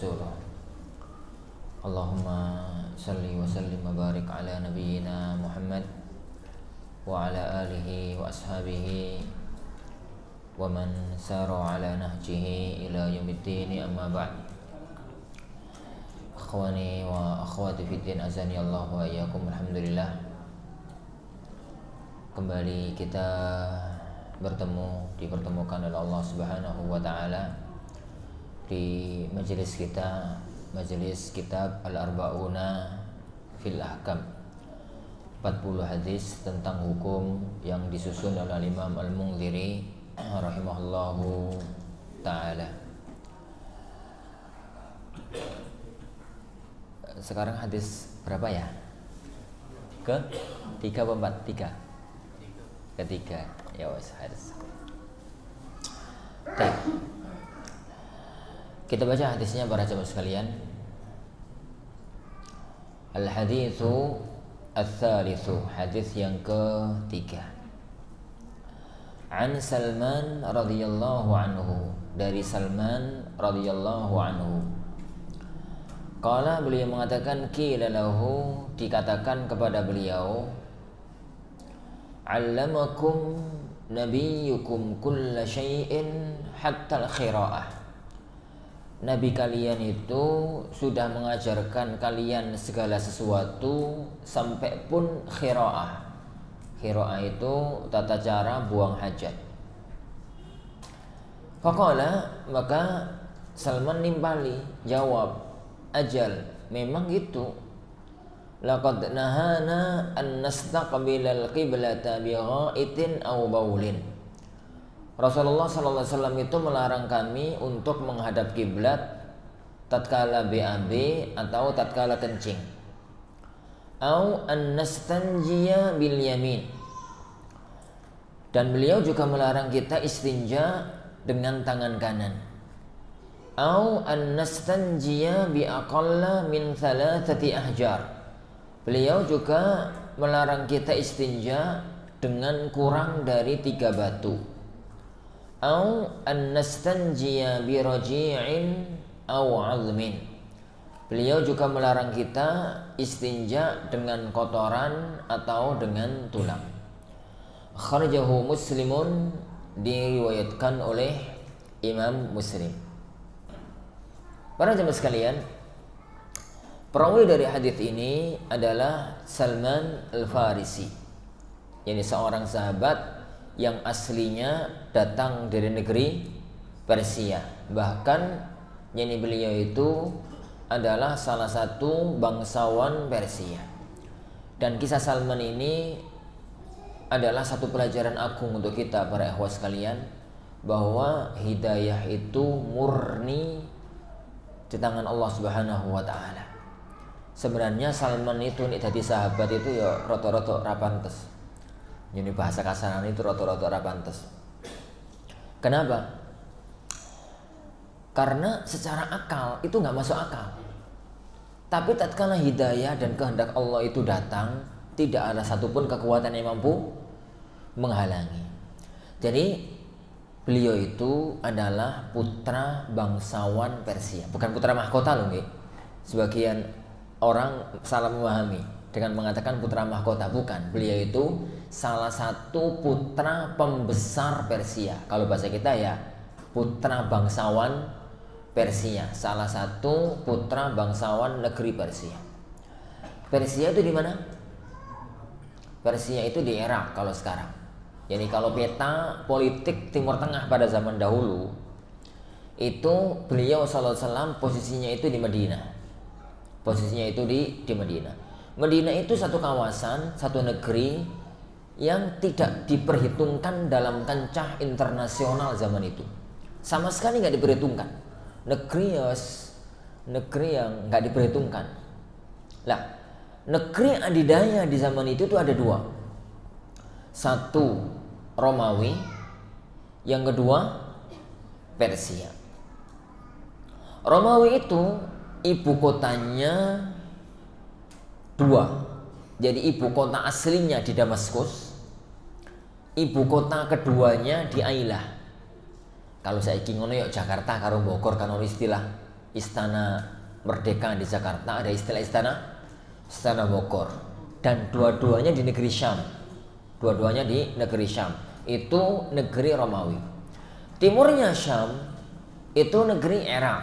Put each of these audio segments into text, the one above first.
ورسوله اللهم صل وسلم وبارك على نبينا محمد وعلى آله وأصحابه ومن سار على نهجه إلى يوم الدين أما بعد Akhwani wa akhwati fiddin azani Allah wa iyyakum. Alhamdulillah, kembali kita dipertemukan oleh Allah Subhanahu wa taala di majelis kita, majelis kitab Al-Arba'una fil Ahkam, 40 hadis tentang hukum yang disusun oleh Imam Al-Munziri rahimahullahu taala. Sekarang hadis berapa ya? Ketiga apa empat? Ketiga. Ya wes hadis. Baik. Kita baca hadisnya para jemaah sekalian. Al-haditsu ats-tsalitsu, hadis yang ketiga. An Salman radhiyallahu anhu, dari Salman radhiyallahu anhu. Qala, beliau mengatakan, qila lahu, dikatakan kepada beliau, allamakum nabiyyukum kulla syai'in hatta al-khira'ah. Nabi kalian itu sudah mengajarkan kalian segala sesuatu sampai pun khira'ah. Khira'ah itu tata cara buang hajat. Faqala, maka Salman nimpali, jawab, ajal, memang gitu. Laqad nahana an nastaqbilal qiblata bi ghaitin aw baulin. Rasulullah sallallahu alaihi wasallam itu melarang kami untuk menghadap kiblat tatkala BAB atau tatkala kencing. Au an nastanjiya bil yamin. Dan beliau juga melarang kita istinja dengan tangan kanan. Au an nastanjiya bi aqalla min thalathati ahjar. Beliau juga melarang kita istinja dengan kurang dari 3 batu. Au an nastanjiya bi raji'in au 'azmin. Beliau juga melarang kita istinja dengan kotoran atau dengan tulang. Kharajahu Muslimun, diriwayatkan oleh Imam Muslim. Para jemaah sekalian, perawi dari hadis ini adalah Salman Al-Farisi, yakni seorang sahabat yang aslinya datang dari negeri Persia. Bahkan yakni beliau itu adalah salah satu bangsawan Persia. Dan kisah Salman ini adalah satu pelajaran agung untuk kita para ikhwah sekalian, bahwa hidayah itu murni di tangan Allah Subhanahu wa taala. Sebenarnya Salman itu nek dadi sahabat itu ya rada-rada ra pantes. Jadi bahasa kasaran itu rada-rada ra pantes. Kenapa? Karena secara akal itu nggak masuk akal. Tapi tatkala hidayah dan kehendak Allah itu datang, tidak ada satupun kekuatan yang mampu menghalangi. Jadi beliau itu adalah putra bangsawan Persia, bukan putra mahkota loh, nggih. Sebagian orang salah memahami dengan mengatakan putra mahkota, bukan. Beliau itu salah satu putra pembesar Persia. Kalau bahasa kita ya putra bangsawan Persia, salah satu putra bangsawan negeri Persia. Persia itu di mana? Persia itu di Irak kalau sekarang. Jadi kalau peta politik Timur Tengah pada zaman dahulu, itu beliau sallallahu alaihi wasallam posisinya itu di Madinah. Posisinya itu di Madinah. Madinah itu satu kawasan, satu negeri yang tidak diperhitungkan dalam kancah internasional zaman itu. Sama sekali nggak diperhitungkan. Negeri yang nggak diperhitungkan. Lah, negeri adidaya di zaman itu tuh ada 2. Satu Romawi, yang kedua Persia. Romawi itu ibu kotanya 2. Jadi ibu kota aslinya di Damaskus, ibu kota keduanya di Ailah. Kalau saiki ngono ya Jakarta karo Bogor kan ono istilah Istana Merdeka di Jakarta, ada istilah Istana Bogor, dan dua-duanya di negeri Syam. Dua-duanya di negeri Syam. Itu negeri Romawi. Timurnya Syam itu negeri Irak.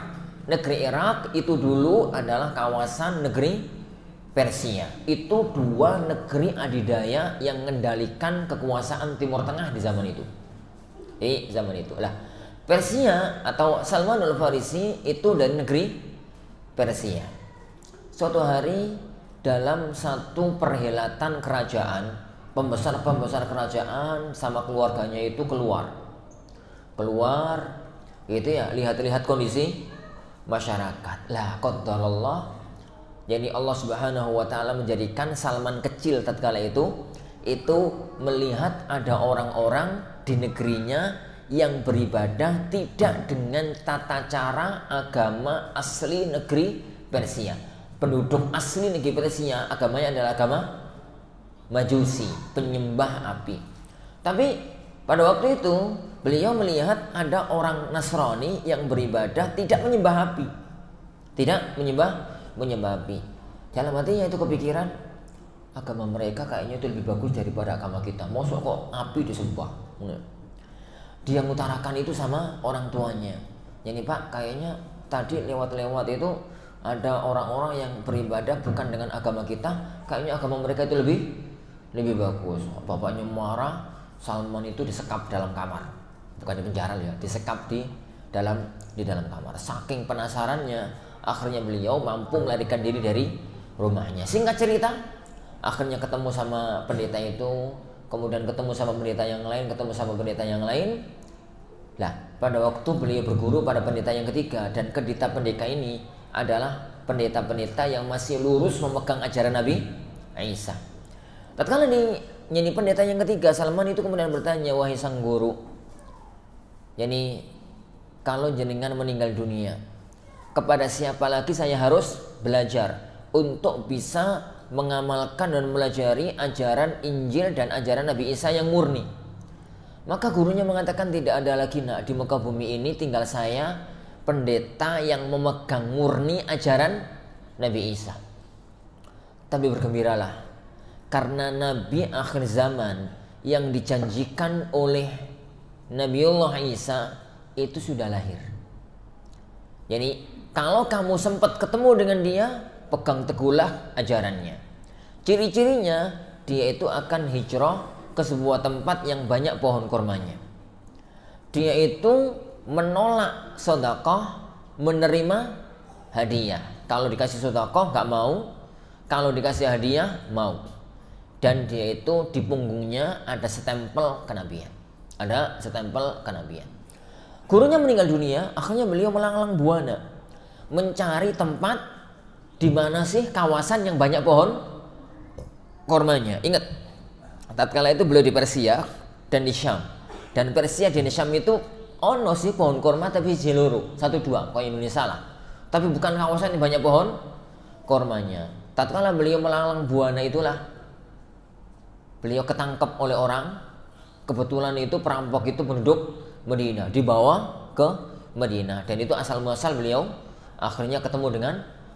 Negeri Irak itu dulu adalah kawasan negeri Persia. Itu dua negeri adidaya yang mengendalikan kekuasaan Timur Tengah di zaman itu. Di zaman itu lah, Persia atau Salman Al-Farisi itu dari negeri Persia. Suatu hari dalam satu perhelatan kerajaan, pembesar-pembesar kerajaan sama keluarganya itu keluar gitu ya, lihat-lihat kondisi masyarakat. Lah qadarullah, jadi Allah Subhanahu wa taala menjadikan Salman kecil tatkala itu melihat ada orang-orang di negerinya yang beribadah tidak dengan tata cara agama asli negeri Persia. Penduduk asli negeri Persia agamanya adalah agama Majusi, penyembah api. Tapi pada waktu itu beliau melihat ada orang Nasrani yang beribadah tidak menyembah api. Tidak menyembah api. Dalam hatinya itu kepikiran, agama mereka kayaknya itu lebih bagus daripada agama kita. Mosok kok api disembah. Dia mengutarakan itu sama orang tuanya. Jadi Pak, kayaknya tadi lewat-lewat itu ada orang-orang yang beribadah bukan dengan agama kita. Kayaknya agama mereka itu lebih bagus. Bapaknya marah, Salman itu disekap dalam kamar. Bukan di penjara ya, disekap di dalam kamar. Saking penasarannya, akhirnya beliau mampu melarikan diri dari rumahnya. Singkat cerita, akhirnya ketemu sama pendeta itu, kemudian ketemu sama pendeta yang lain, Lah, pada waktu beliau berguru pada pendeta yang ketiga, dan pendeta ini adalah pendeta-pendeta yang masih lurus memegang ajaran Nabi Isa. Tatkala ini pendeta yang ketiga, Salman itu kemudian bertanya, wahai sang guru, jadi kalau jenengan meninggal dunia, kepada siapa lagi saya harus belajar untuk bisa mengamalkan dan melajari ajaran Injil dan ajaran Nabi Isa yang murni? Maka gurunya mengatakan, tidak ada lagi nak, di muka bumi ini tinggal saya, pendeta yang memegang murni ajaran Nabi Isa. Tapi bergembiralah, karena Nabi akhir zaman yang dijanjikan oleh Nabiullah Isa itu sudah lahir. Jadi kalau kamu sempat ketemu dengan dia, pegang teguhlah ajarannya. Ciri-cirinya dia itu akan hijrah ke sebuah tempat yang banyak pohon kurmanya. Dia itu menolak sedekah, menerima hadiah. Kalau dikasih sedekah nggak mau, kalau dikasih hadiah mau. Dan dia itu di punggungnya ada stempel kenabian. Gurunya meninggal dunia, akhirnya beliau melanglang buana mencari tempat di mana sih kawasan yang banyak pohon kurmanya. Ingat, tatkala itu beliau di Persia dan di Syam. Dan Persia dan di Syam itu ono sih pohon kurma tapi jeluru, 1-2 kalau Indonesia lah. Tapi bukan kawasan yang banyak pohon kurmanya. Tatkala beliau melanglang buana itulah beliau ketangkep oleh orang. Kebetulan itu perampok itu penduduk Madinah, dibawa ke Madinah, dan itu asal muasal beliau akhirnya ketemu dengan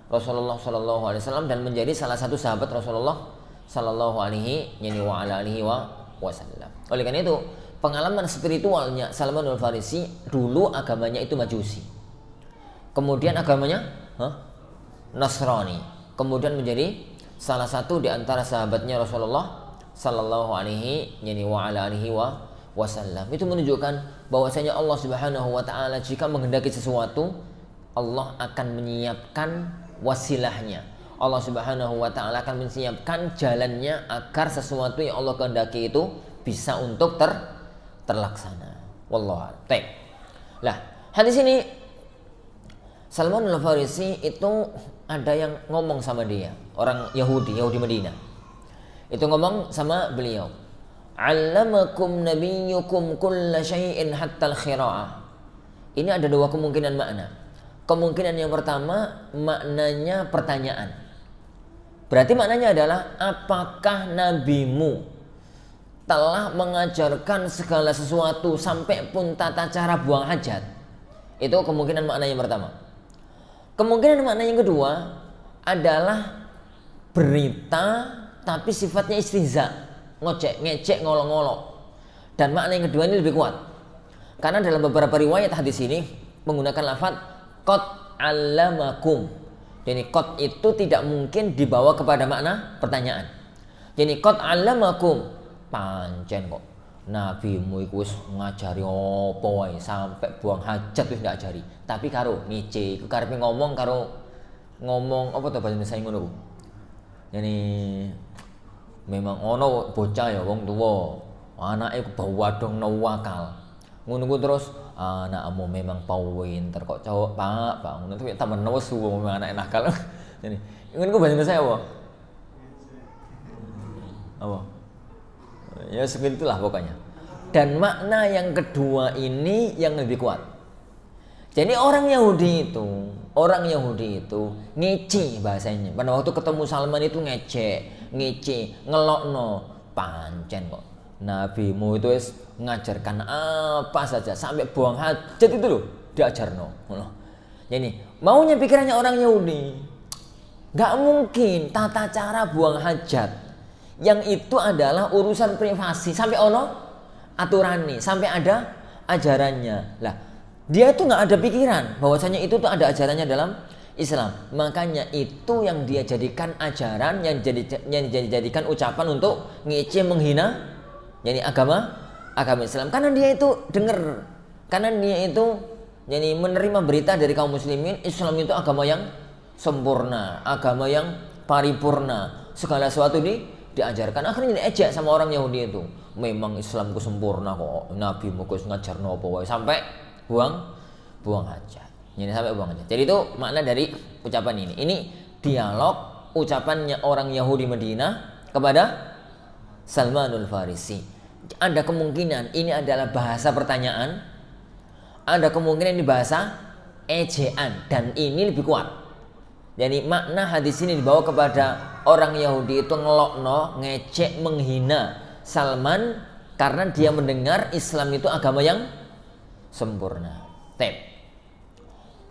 Rasulullah SAW dan menjadi salah satu sahabat Rasulullah Sallallahu Alaihi Wasallam. Oleh karena itu, pengalaman spiritualnya Salman Al-Farisi dulu agamanya itu Majusi, kemudian agamanya Nasrani, kemudian menjadi salah satu di antara sahabatnya Rasulullah Sallallahu Alaihi Wasallam. Itu menunjukkan bahwasanya Allah Subhanahu Wa Taala jika menghendaki sesuatu, Allah akan menyiapkan wasilahnya. Allah Subhanahu wa taala akan menyiapkan jalannya agar sesuatu yang Allah kehendaki itu bisa untuk terlaksana. Wallahu a'lam. Lah, hadis ini Salman Al-Farisi itu ada yang ngomong sama dia, orang Yahudi Madinah. Itu ngomong sama beliau, "Allamakum nabiyyukum kulla syai'in hatta al-khira'ah." Ini ada dua kemungkinan makna. Kemungkinan yang pertama maknanya pertanyaan. Berarti maknanya adalah, apakah nabimu telah mengajarkan segala sesuatu sampai pun tata cara buang hajat? Itu kemungkinan makna yang pertama. Kemungkinan makna yang kedua adalah berita tapi sifatnya istihza, ngocek, ngecek, ngolok-ngolok. Dan makna yang kedua ini lebih kuat. Karena dalam beberapa riwayat hadis ini menggunakan lafaz qad allamakum. Jadi qad itu tidak mungkin dibawa kepada makna pertanyaan. Jadi qad allamakum, pancen kok nabimu iku wis ngajari apa wae sampai buang hajat wis ndak ajari. Tapi karo ngice iku karepe ngomong karo ngomong apa to bahasa Indonesia ngono ku. Yani memang ono bocah ya wong tuwa, anake bawadong no wakal. Ngono ku terus anakmu memang pinter kok cowok Pak ngono tuh tambah nesu memang anak nakal. Jadi ngono ku bahasa Indonesia apa? Apa? Ya segitulah pokoknya. Dan makna yang kedua ini yang lebih kuat. Jadi orang Yahudi itu ngece bahasanya. Pada waktu ketemu Salman itu ngece, ngelokno, pancen kok. Nabimu itu ngajarkan apa saja sampai buang hajat itu loh diajarno. Jadi maunya pikirannya orang Yahudi. Gak mungkin tata cara buang hajat yang itu adalah urusan privasi sampai ono aturannya, sampai ada ajarannya. Lah, dia itu nggak ada pikiran bahwasanya itu tuh ada ajarannya dalam Islam. Makanya itu yang dia jadikan ajaran, yang dijadikan ucapan untuk ngece menghina yani agama Islam. Karena dia itu dengar, karena dia itu yani menerima berita dari kaum muslimin, Islam itu agama yang sempurna, agama yang paripurna, segala sesuatu diajarkan. Akhirnya diejek sama orang Yahudi itu. Memang Islamku sempurna kok, nabimu kok ngajarno apa wae sampai buang hajat. Jadi sampai buang hajat. Jadi itu makna dari ucapan ini. Ini dialog ucapannya orang Yahudi Madinah kepada Salmanul Farisi. Ada kemungkinan ini adalah bahasa pertanyaan, ada kemungkinan ini bahasa ejaan, dan ini lebih kuat. Jadi makna hadis ini dibawa kepada orang Yahudi itu ngelokno, ngecek, menghina Salman karena dia mendengar Islam itu agama yang sempurna.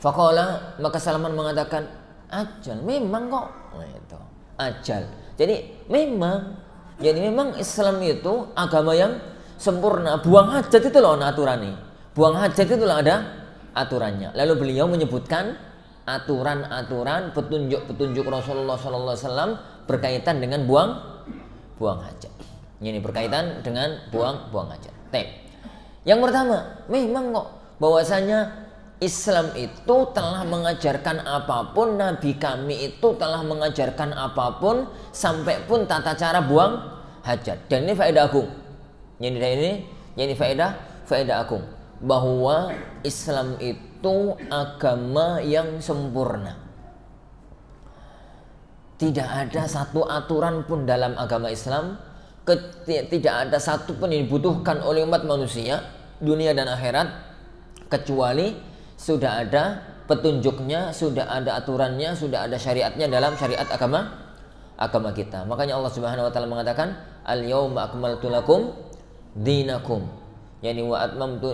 Faqala, maka Salman mengatakan, ajal, memang kok. Itu ajal. Jadi memang Islam itu agama yang sempurna. Buang hajat itu loh aturannya. Buang hajat itu loh ada aturannya. Lalu beliau menyebutkan aturan-aturan, petunjuk-petunjuk Rasulullah SAW berkaitan dengan buang hajat. Ini berkaitan dengan buang hajat. Yang pertama, memang kok bahwasanya Islam itu telah mengajarkan apapun, Nabi kami itu telah mengajarkan apapun, sampai pun tata cara buang hajat. Dan ini faedah agung. Ini faedah agung bahwa Islam itu agama yang sempurna. Tidak ada satu aturan pun dalam agama Islam, tidak ada satu pun yang dibutuhkan oleh umat manusia dunia dan akhirat kecuali sudah ada petunjuknya, sudah ada aturannya, sudah ada syariatnya dalam syariat agama kita. Makanya Allah Subhanahu wa taala mengatakan, "Al-yauma akmaltu lakum dinakum." Yani wa atmamtu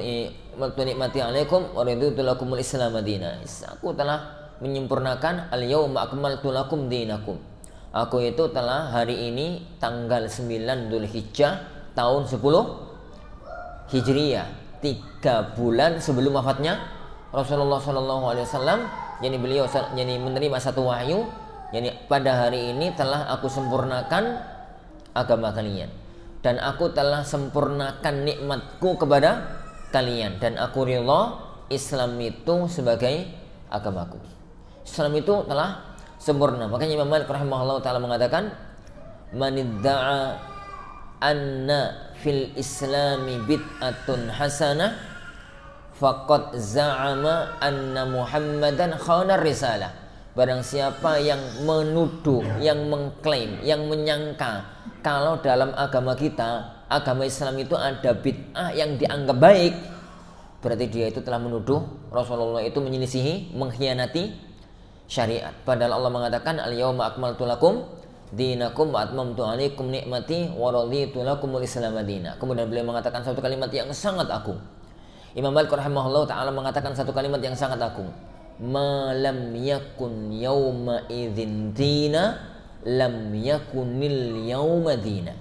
nikmati 'alaikum wa raditu lakumul Islam madina. Aku telah menyempurnakan al-yauma akmaltu lakum dinakum. Aku itu telah hari ini tanggal 9 Dzulhijjah tahun 10 Hijriyah, 3 bulan sebelum wafatnya Rasulullah SAW. Yani beliau menerima satu wahyu, yani pada hari ini telah aku sempurnakan agama kalian, dan aku telah sempurnakan nikmatku kepada kalian, dan aku ridha Islam itu sebagai agamaku. Islam itu telah sempurna. Makanya Imam Malik rahimahullah ta'ala mengatakan, manidda'a anna fil islami bid'atun hasanah faqad za'ama anna Muhammadan khana risalah. Barang siapa yang menuduh, yang mengklaim, yang menyangka kalau dalam agama kita, agama Islam itu ada bid'ah yang dianggap baik, berarti dia itu telah menuduh Rasulullah itu menyelisihi, mengkhianati syariat. Padahal Allah mengatakan, al-yawma akmaltu lakum dinakum wa atmamtu alaikum nikmati wa raditu lakumul Islam madina. Kemudian beliau mengatakan satu kalimat yang sangat agung. Imam Malik rahimahullah ta'ala mengatakan satu kalimat yang sangat agung. ma lam yakun yauma idzin dina lam yakunil yauma dina.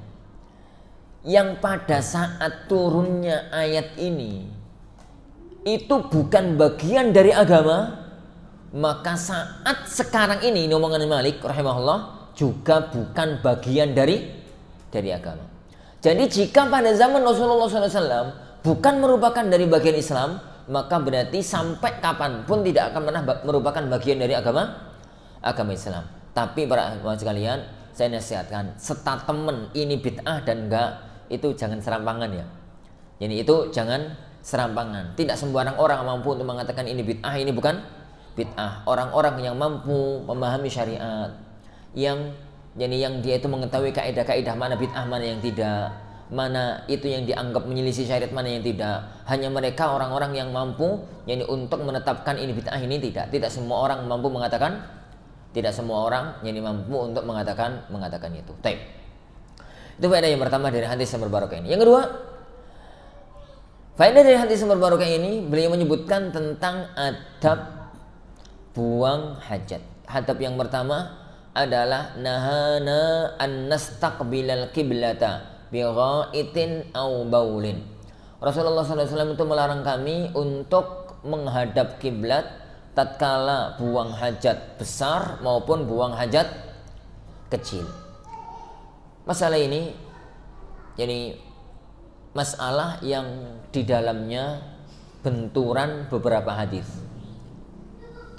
Yang pada saat turunnya ayat ini itu bukan bagian dari agama, maka saat sekarang ini omongan Malik rahimahullah juga bukan bagian dari agama. Jadi jika pada zaman Rasulullah SAW bukan merupakan dari bagian Islam, maka berarti sampai kapanpun tidak akan pernah merupakan bagian dari agama Islam. Tapi para hadirin sekalian, saya nasihatkan, statement ini bid'ah dan enggak, itu jangan serampangan ya. Jadi itu jangan serampangan. Tidak sembarang orang mampu untuk mengatakan ini bid'ah, ini bukan bid'ah. Orang-orang yang mampu memahami syariat, yang dia itu mengetahui kaidah-kaidah mana bid'ah, mana yang tidak, mana itu yang dianggap menyelisih syariat, mana yang tidak. Hanya mereka orang-orang yang mampu untuk menetapkan ini bid'ah, ini tidak. Tidak semua orang mampu mengatakan, tidak semua orang mampu untuk mengatakan itu. Taib. Itu faedah yang pertama dari hadis yang berbarokah ini. Yang kedua, faedah dari hadis yang berbarokah ini, beliau menyebutkan tentang adab buang hajat. Adab yang pertama adalah nahana an nastaqbilal qiblata bi ghaitin aw baulin. Rasulullah SAW itu melarang kami untuk menghadap kiblat tatkala buang hajat besar maupun buang hajat kecil. Masalah ini masalah yang di dalamnya benturan beberapa hadis.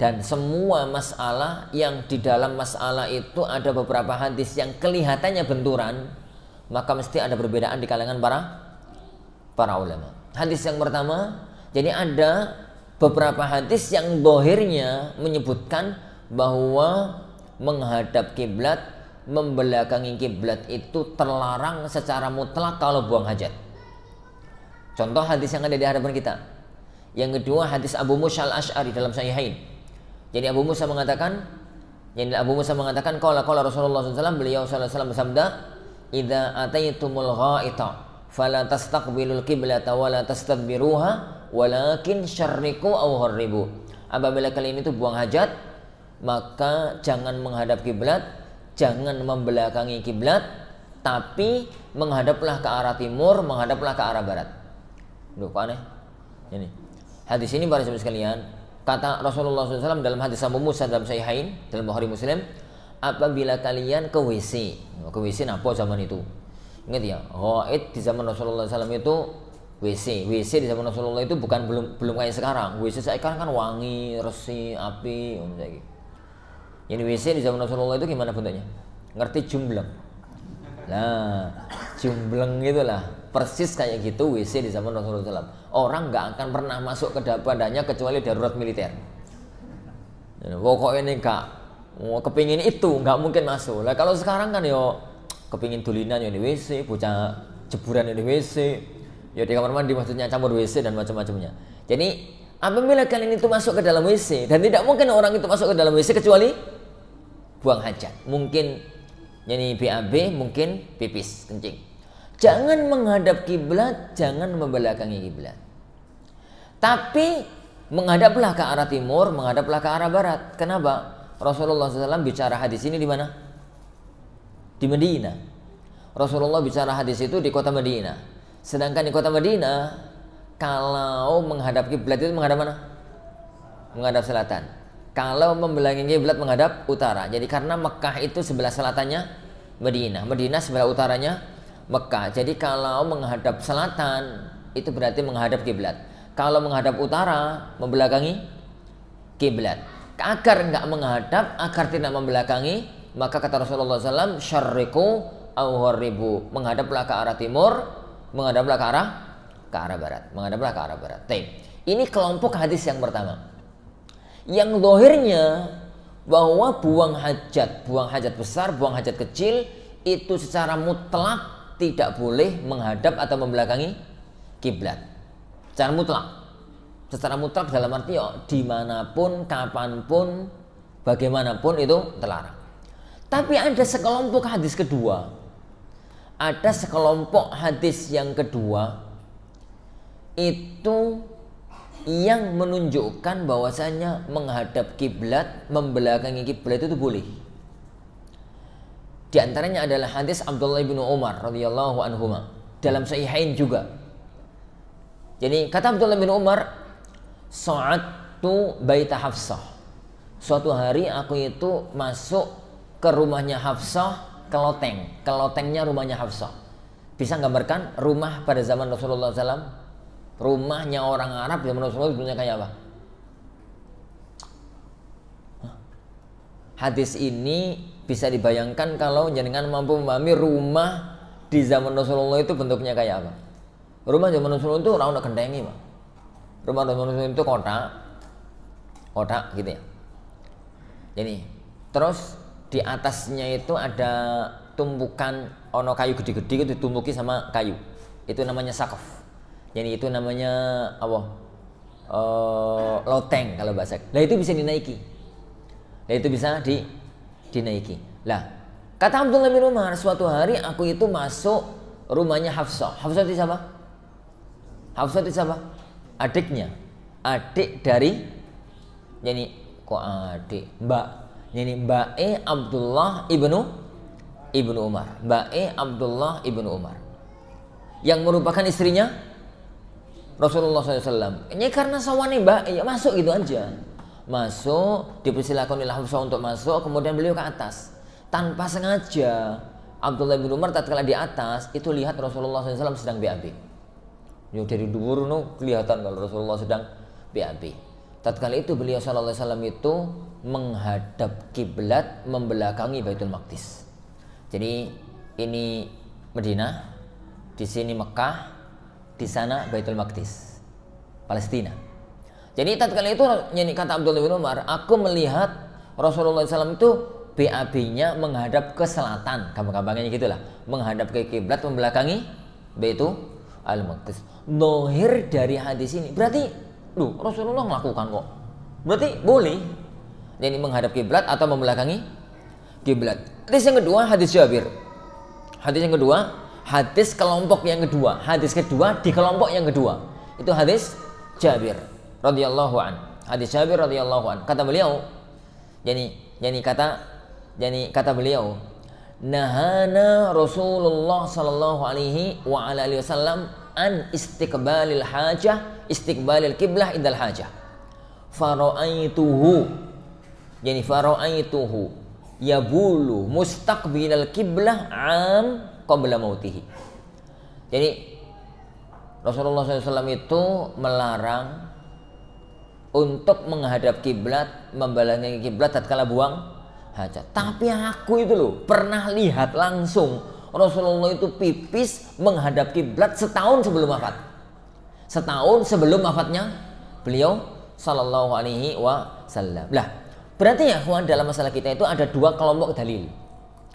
Dan semua masalah yang di dalam masalah itu ada beberapa hadis yang kelihatannya benturan, maka mesti ada perbedaan di kalangan para ulama. Hadis yang pertama, jadi ada beberapa hadis yang dohirnya menyebutkan bahwa menghadap kiblat, membelakangi kiblat itu terlarang secara mutlak kalau buang hajat. Contoh hadis yang ada di hadapan kita. Yang kedua hadis Abu Musa al-Asy'ari dalam Sahihain. Jadi Abu Musa mengatakan qala Rasulullah SAW, beliau SAW bersabda, idza ataitumul ghaita fala tastaqbilul qiblata wala tastadbiruha walakin syarriqu aw gharribu. Apabila kalian itu buang hajat, maka jangan menghadap kiblat, jangan membelakangi kiblat, tapi menghadaplah ke arah timur, menghadaplah ke arah barat. Duh, kok aneh? Ini hadis ini para sahabat sekalian, kata Rasulullah SAW dalam hadis Abu Musa dalam Sahihain dalam Bukhari Muslim, apabila kalian ke WC apa zaman itu? Ingat ya, ghaid di zaman Rasulullah SAW itu WC di zaman Rasulullah itu belum kayak sekarang. WC sekarang kan wangi, resi, api, Ini WC di zaman Rasulullah itu gimana bentuknya? Ngerti jumbleng? Nah, jumbleng itulah persis kayak gitu WC di zaman Rasulullah SAW. Orang nggak akan pernah masuk ke badannya kecuali darurat militer. Pokoknya ini kepingin itu nggak mungkin masuk. Lah kalau sekarang kan kepingin tulinan di WC, bocah jeburan di WC, di kamar mandi maksudnya campur WC dan macam-macamnya. Jadi apabila kalian itu masuk ke dalam WC, dan tidak mungkin orang itu masuk ke dalam WC kecuali buang hajat, mungkin BAB, mungkin pipis, kencing. Jangan menghadap kiblat, jangan membelakangi kiblat. Tapi menghadaplah ke arah timur, menghadaplah ke arah barat. Kenapa? Rasulullah SAW bicara hadis ini di mana? Di Madinah. Rasulullah bicara hadis itu di kota Madinah. Sedangkan di kota Madinah, kalau menghadap kiblat itu menghadap mana? Menghadap selatan. Kalau membelakangi kiblat menghadap utara. Jadi karena Mekah itu sebelah selatannya Madinah, Madinah sebelah utaranya Mekah. Jadi kalau menghadap selatan itu berarti menghadap kiblat. Kalau menghadap utara membelakangi kiblat. Agar enggak menghadap, agar tidak membelakangi, maka kata Rasulullah SAW, syarriqu aw gharribu, menghadaplah ke arah timur, menghadaplah ke arah barat, menghadaplah ke arah barat. Ini kelompok hadis yang pertama. Yang zahirnya bahwa buang hajat besar, buang hajat kecil itu secara mutlak tidak boleh menghadap atau membelakangi kiblat. Secara mutlak dalam arti dimanapun, kapanpun, bagaimanapun itu terlarang. Tapi ada sekelompok hadis kedua. Ada sekelompok hadis yang kedua itu yang menunjukkan bahwasanya menghadap kiblat, membelakangi kiblat itu boleh. Di antaranya adalah hadis Abdullah bin Umar radhiyallahu anhuma dalam Sahihain juga. Jadi kata Abdullah bin Umar, "Sa'adtu baita Hafsah." Suatu hari aku itu masuk ke rumahnya Hafsah, ke lotengnya rumahnya Hafsah. Bisa gambarkan rumah pada zaman Rasulullah SAW? Rumahnya orang Arab zaman Rasulullah sebenarnya kayak apa? Hadis ini bisa dibayangkan kalau jenengan mampu memahami rumah di zaman Rasulullah itu bentuknya kayak apa. Rumah zaman Rasulullah itu orang udah kendengi, Pak. Rumah zaman Rasulullah itu kotak gitu ya. Jadi terus di atasnya itu ada tumpukan ono kayu gede-gede itu ditumpuki sama kayu. Itu namanya sakaf. Jadi itu namanya apa? Loteng kalau bahasa. Nah itu bisa dinaiki. Nah itu bisa dinaiki. Lah kata Abdullah bin Umar, suatu hari aku itu masuk rumahnya Hafsah. Hafsah itu siapa? Hafsah itu siapa? Adiknya. Adik dari, jadi kok adik? Mbak. Jadi Mbak Abdullah ibnu Umar. Mbak Abdullah ibnu Umar. Yang merupakan istrinya Rasulullah SAW. Ini karena sawane Mbak, ya masuk gitu aja. Masuk, dipersilakan oleh Hafsah untuk masuk, kemudian beliau ke atas. Tanpa sengaja, Abdullah bin Umar tatkala di atas, itu lihat Rasulullah SAW sedang BAB. Ya dari dhuwur kelihatan kalau Rasulullah sedang BAB. Tatkala itu beliau SAW itu menghadap kiblat, membelakangi Baitul Maqdis. Jadi ini Madinah, di sini Mekah, di sana Baitul Maqdis, Palestina. Jadi tatkala itu nyanyi kata Abdullah bin Umar, aku melihat Rasulullah SAW itu BAB-nya menghadap ke selatan, gampang-gampangnya gitulah, menghadap ke kiblat, membelakangi Baitul Maqdis. Nohir dari hadis ini berarti, Rasulullah melakukan kok. Berarti boleh. Jadi menghadap kiblat atau membelakangi kiblat. Hadis yang kedua, hadis Jabir. Hadis yang kedua, hadis kelompok yang kedua. Hadis kedua di kelompok yang kedua. Itu hadis Jabir radhiyallahu an. Hadis Jabir radhiyallahu an. Kata beliau, kata beliau, nahana Rasulullah sallallahu alaihi wa ala alihi wasallam an istiqbalil hajah, istiqbalil qiblah indal hajah. Fara'aituhu yabulu mustaqbilal qiblah am qabla mautihi. Jadi Rasulullah SAW itu melarang untuk menghadap kiblat, membelakangi kiblat tatkala buang hajat. Tapi aku itu pernah lihat langsung Rasulullah itu pipis menghadap kiblat setahun sebelum wafat. Setahun sebelum wafatnya beliau sallallahu alaihi wasallam. Lah, berarti ya kawan, dalam masalah kita itu ada dua kelompok dalil.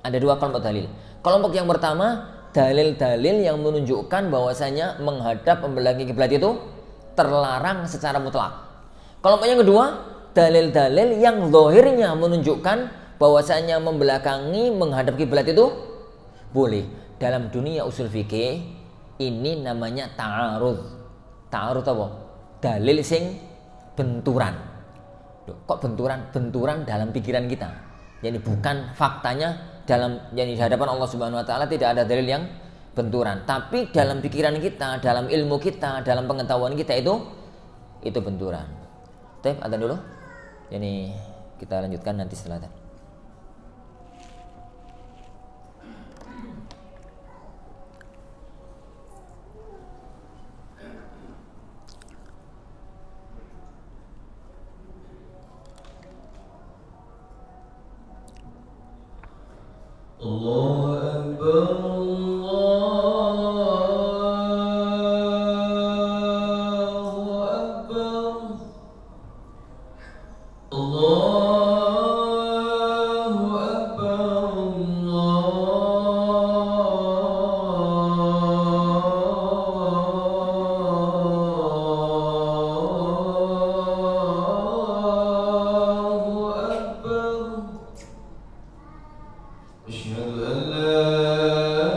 Ada dua kelompok dalil. Kelompok yang pertama, dalil-dalil yang menunjukkan bahwasanya menghadap membelakangi kiblat itu terlarang secara mutlak. Kelompok yang kedua, dalil-dalil yang zahirnya menunjukkan bahwasanya membelakangi menghadap kiblat itu boleh. Dalam dunia usul fikih ini namanya ta'arud. Ta'arud apa? Dalil sing benturan. Kok benturan? Benturan dalam pikiran kita. Jadi bukan faktanya dalam, jadi di hadapan Allah Subhanahu wa taala tidak ada dalil yang benturan, tapi dalam pikiran kita, dalam ilmu kita, dalam pengetahuan kita itu benturan. Baik, adzan dulu. Jadi kita lanjutkan nanti setelah adzan. Allahu Akbar. أشهد أن لا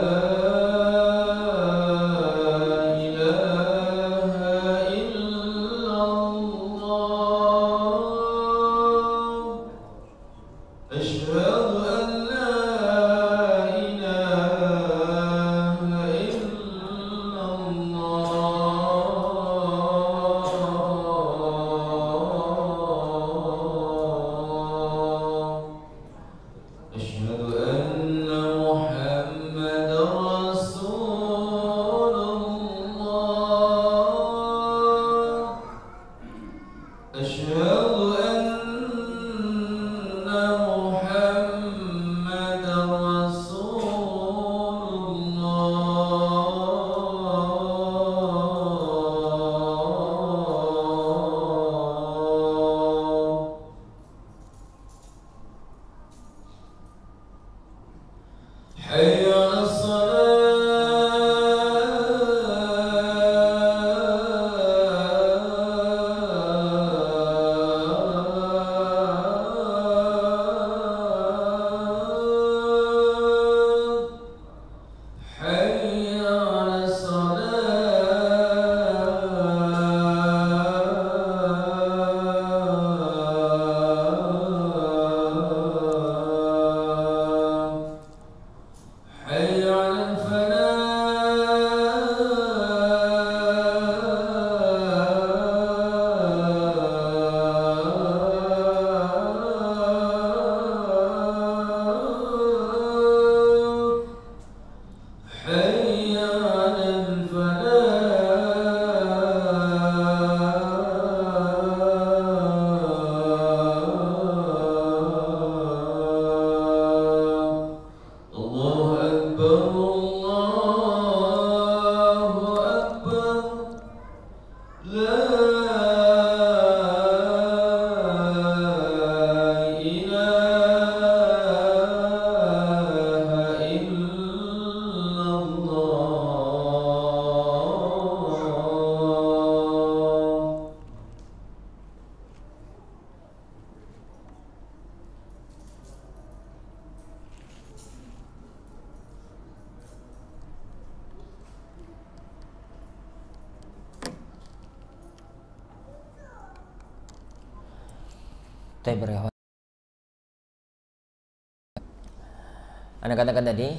Anda katakan tadi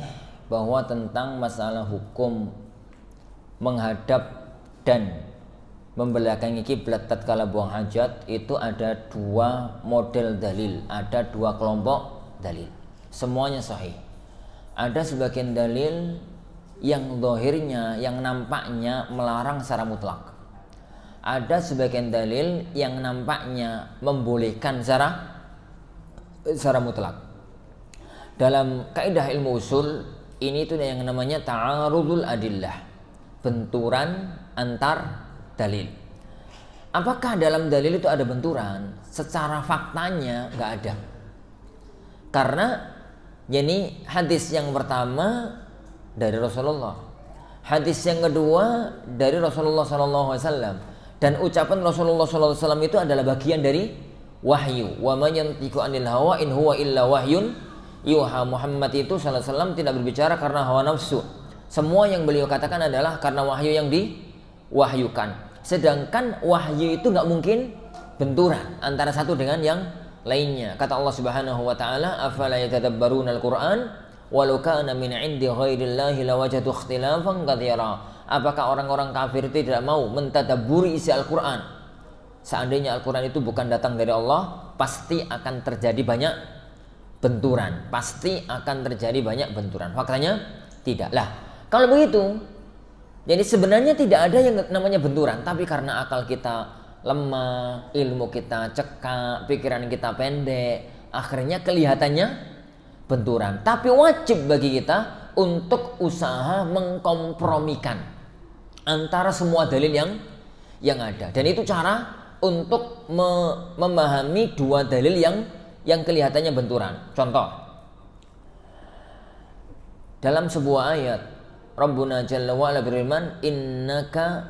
bahwa tentang masalah hukum menghadap dan membelakangi kiblat tatkala buang hajat itu ada dua model dalil, ada dua kelompok dalil. Semuanya sahih. Ada sebagian dalil yang zahirnya, yang nampaknya melarang secara mutlak. Ada sebagian dalil yang nampaknya membolehkan secara mutlak. Dalam kaidah ilmu usul ini itu yang namanya ta'arudul adillah, benturan antar dalil. Apakah dalam dalil itu ada benturan? Secara faktanya nggak ada. Karena ini hadis yang pertama dari Rasulullah, hadis yang kedua dari Rasulullah SAW, dan ucapan Rasulullah SAW itu adalah bagian dari wahyu. Wa man yantiqu 'anil hawa in huwa illa wahyun yuha. Muhammad itu SAW tidak berbicara karena hawa nafsu. Semua yang beliau katakan adalah karena wahyu yang diwahyukan. Sedangkan wahyu itu nggak mungkin benturan antara satu dengan yang lainnya. Kata Allah Subhanahu wa taala, afala yatadabbaruna al-Qur'an walau kana min 'indi ghairillahi lawajadu ikhtilafan katsira. Apakah orang-orang kafir itu tidak mau mentadabburi isi Al-Qur'an? Seandainya Al-Qur'an itu bukan datang dari Allah, pasti akan terjadi banyak benturan, pasti akan terjadi banyak benturan. Faktanya tidak. Lah, kalau begitu, jadi sebenarnya tidak ada yang namanya benturan, tapi karena akal kita lemah, ilmu kita cekak, pikiran kita pendek, akhirnya kelihatannya benturan. Tapi wajib bagi kita untuk usaha mengkompromikan antara semua dalil yang ada. Dan itu cara untuk memahami dua dalil yang kelihatannya benturan. Contoh, dalam sebuah ayat Rabbuna Jalla wa'ala berfirman, innaka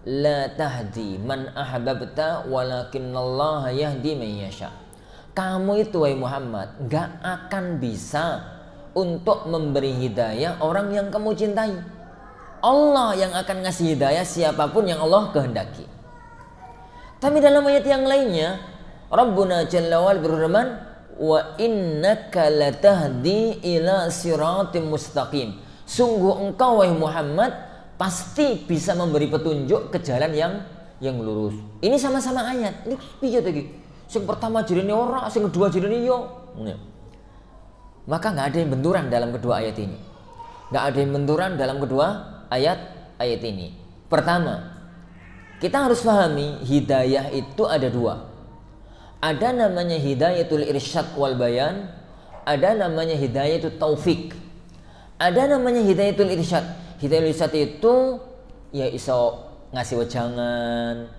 la tahdi man ahbabta walakinallaha yahdi man yasha. Kamu itu wahai Muhammad gak akan bisa untuk memberi hidayah orang yang kamu cintai. Allah yang akan ngasih hidayah siapapun yang Allah kehendaki. Tapi dalam ayat yang lainnya Rabbuna Jalla wa'ala berfirman, wa innaka latahdi ila siratim mustaqim. Sungguh engkau wahai Muhammad pasti bisa memberi petunjuk ke jalan yang lurus. Ini sama-sama ayat. Ini piye to iki? Sing pertama jirine ora, sing kedua jirine yo. Maka nggak ada yang benturan dalam kedua ayat ini. Nggak ada yang benturan dalam kedua ayat ini. Pertama, kita harus pahami hidayah itu ada dua. Ada namanya hidayatul irsyad wal bayan, ada namanya hidayatul taufik. Ada namanya hidayatul irsyad. Hidayatul irsyad itu ya iso ngasih wejangan,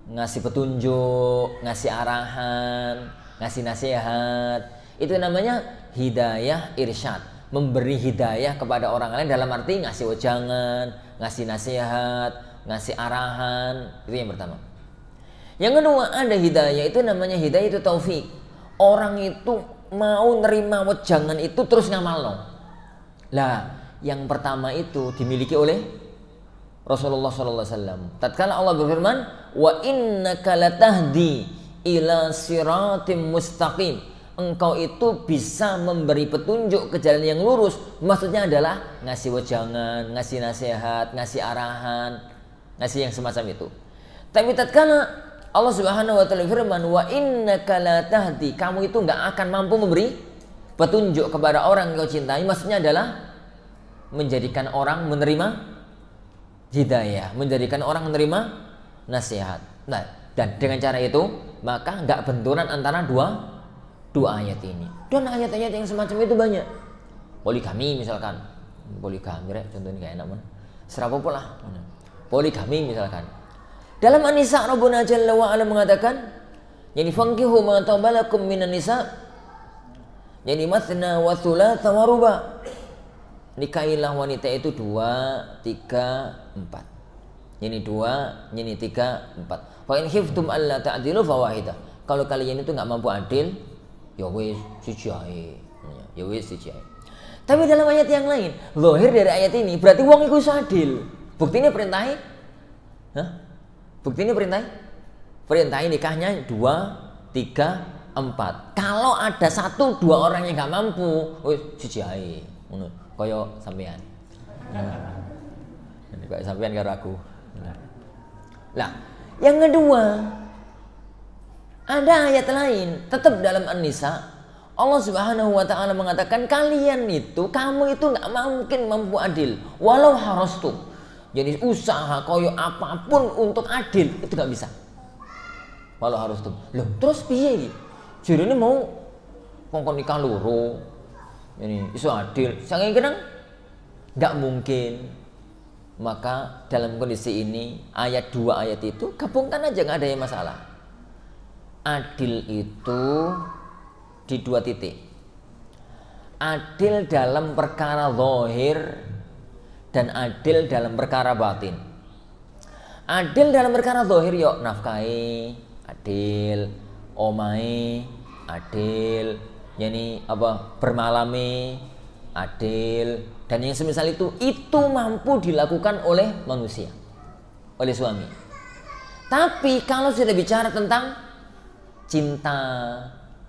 ngasih petunjuk, ngasih arahan, ngasih nasihat. Itu namanya hidayah irsyad. Memberi hidayah kepada orang lain dalam arti ngasih wejangan, ngasih nasihat, ngasih arahan. Itu yang pertama. Yang kedua ada hidayah itu namanya hidayah itu taufik. Orang itu mau nerima wejangan itu terus ngamalno. Lah, yang pertama itu dimiliki oleh Rasulullah SAW. Tatkala Allah berfirman, wa innaka latahdi ila siratim mustaqim. Engkau itu bisa memberi petunjuk ke jalan yang lurus. Maksudnya adalah ngasih wejangan, ngasih nasihat, ngasih arahan, ngasih yang semacam itu. Tapi tatkala Allah Subhanahu wa taala firman, wa innaka latahdi, kamu itu enggak akan mampu memberi petunjuk kepada orang yang kau cintai. Maksudnya adalah menjadikan orang menerima hidayah, menjadikan orang menerima nasihat. Nah, dan dengan cara itu maka nggak benturan antara dua ayat ini. Dan ayat-ayat yang semacam itu banyak. Poligami misalkan, poligami contohnya kayak enak mana? Serapa pula. Poligami misalkan. Dalam An-Nisa Rabbuna Jalla wa Ala mengatakan, yani fankihu ma tabalakum minan nisa, yani mathna wa thulatha wa ruba. Nikahilah wanita itu 2, 3, 4. Ini 2, ini 3, 4. Fa in khiftum alla ta'dilu fawahidah. Kalau kalian itu enggak mampu adil, ya wis siji ae. Ya wis siji ae. Tapi dalam ayat yang lain, zahir dari ayat ini berarti wong iku iso adil. Buktinya perintahe? Hah? Buktinya perintahe? Perintahe nikahnya 2, 3, 4. Kalau ada 1, 2 orang yang enggak mampu, wis siji ae. Ngono. Koyo sampean. Ini kayak sampean karo aku. Lah, yang kedua ada ayat lain tetap dalam An-Nisa. Allah Subhanahu wa taala mengatakan kalian itu, kamu itu enggak mungkin mampu adil walau harastu. Jadi usaha koyo apapun untuk adil itu enggak bisa. Walau harastu. Loh, terus piye iki? Jirene mau kongkon nikah loro. Ini isu adil, sangat kadang nggak mungkin. Maka dalam kondisi ini ayat 2 ayat itu gabungkan aja, nggak ada yang masalah. Adil itu di 2 titik. Adil dalam perkara zahir dan adil dalam perkara batin. Adil dalam perkara zahir yuk nafkahi adil, omahe adil, yani apa bermalami adil, dan yang semisal itu mampu dilakukan oleh manusia, oleh suami. Tapi kalau sudah bicara tentang cinta,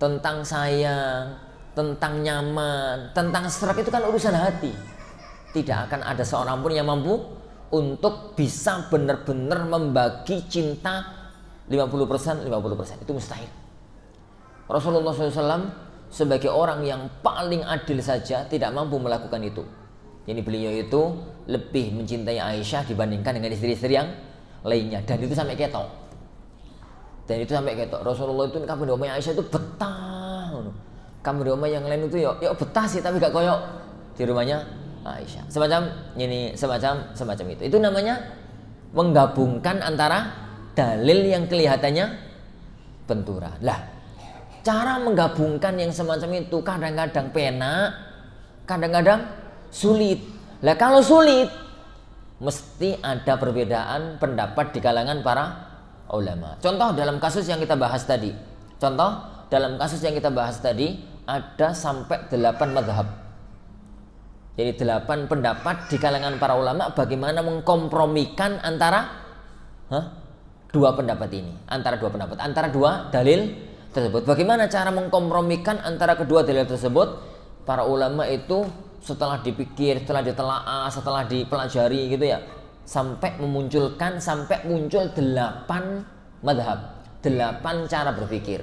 tentang sayang, tentang nyaman, tentang serak, itu kan urusan hati. Tidak akan ada seorang pun yang mampu untuk bisa benar-benar membagi cinta 50%, 50%. Itu mustahil. Rasulullah SAW sebagai orang yang paling adil saja tidak mampu melakukan itu. Jadi beliau itu lebih mencintai Aisyah dibandingkan dengan istri-istri yang lainnya, dan itu sampai ketok. Rasulullah itu kamu di rumah Aisyah itu betah. Kamu di rumah yang lain itu ya betah sih, tapi gak koyok di rumahnya Aisyah. Semacam itu. Itu namanya menggabungkan antara dalil yang kelihatannya benturan. Lah, cara menggabungkan yang semacam itu kadang-kadang penak, kadang-kadang sulit. Lah kalau sulit, mesti ada perbedaan pendapat di kalangan para ulama. Contoh dalam kasus yang kita bahas tadi. Ada sampai 8 madhab. Jadi 8 pendapat di kalangan para ulama bagaimana mengkompromikan antara dua pendapat ini. Antara dua dalil tersebut. Bagaimana cara mengkompromikan antara kedua dalil tersebut? Para ulama itu setelah dipikir, setelah ditelaah, setelah dipelajari gitu ya, sampai muncul 8 madhab, 8 cara berpikir.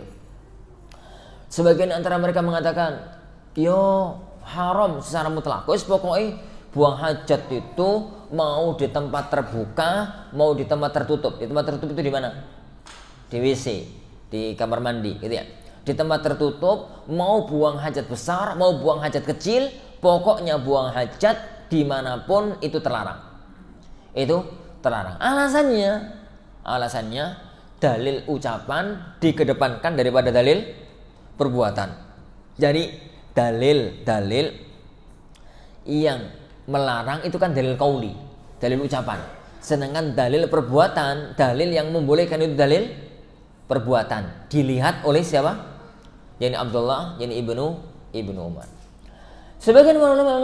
Sebagian antara mereka mengatakan, yo haram secara mutlak. Pokoknya buang hajat itu mau di tempat terbuka, mau di tempat tertutup. Di tempat tertutup itu di mana? Di WC, di kamar mandi gitu ya. Di tempat tertutup, mau buang hajat besar, mau buang hajat kecil, pokoknya buang hajat dimanapun itu terlarang. Itu terlarang. Alasannya dalil ucapan dikedepankan daripada dalil perbuatan. Jadi dalil yang melarang itu kan dalil qauli, dalil ucapan. Sedangkan dalil perbuatan, dalil yang membolehkan itu dalil perbuatan. Dilihat oleh siapa? Yani Abdullah, yani Ibnu Umar. Sebagian ulama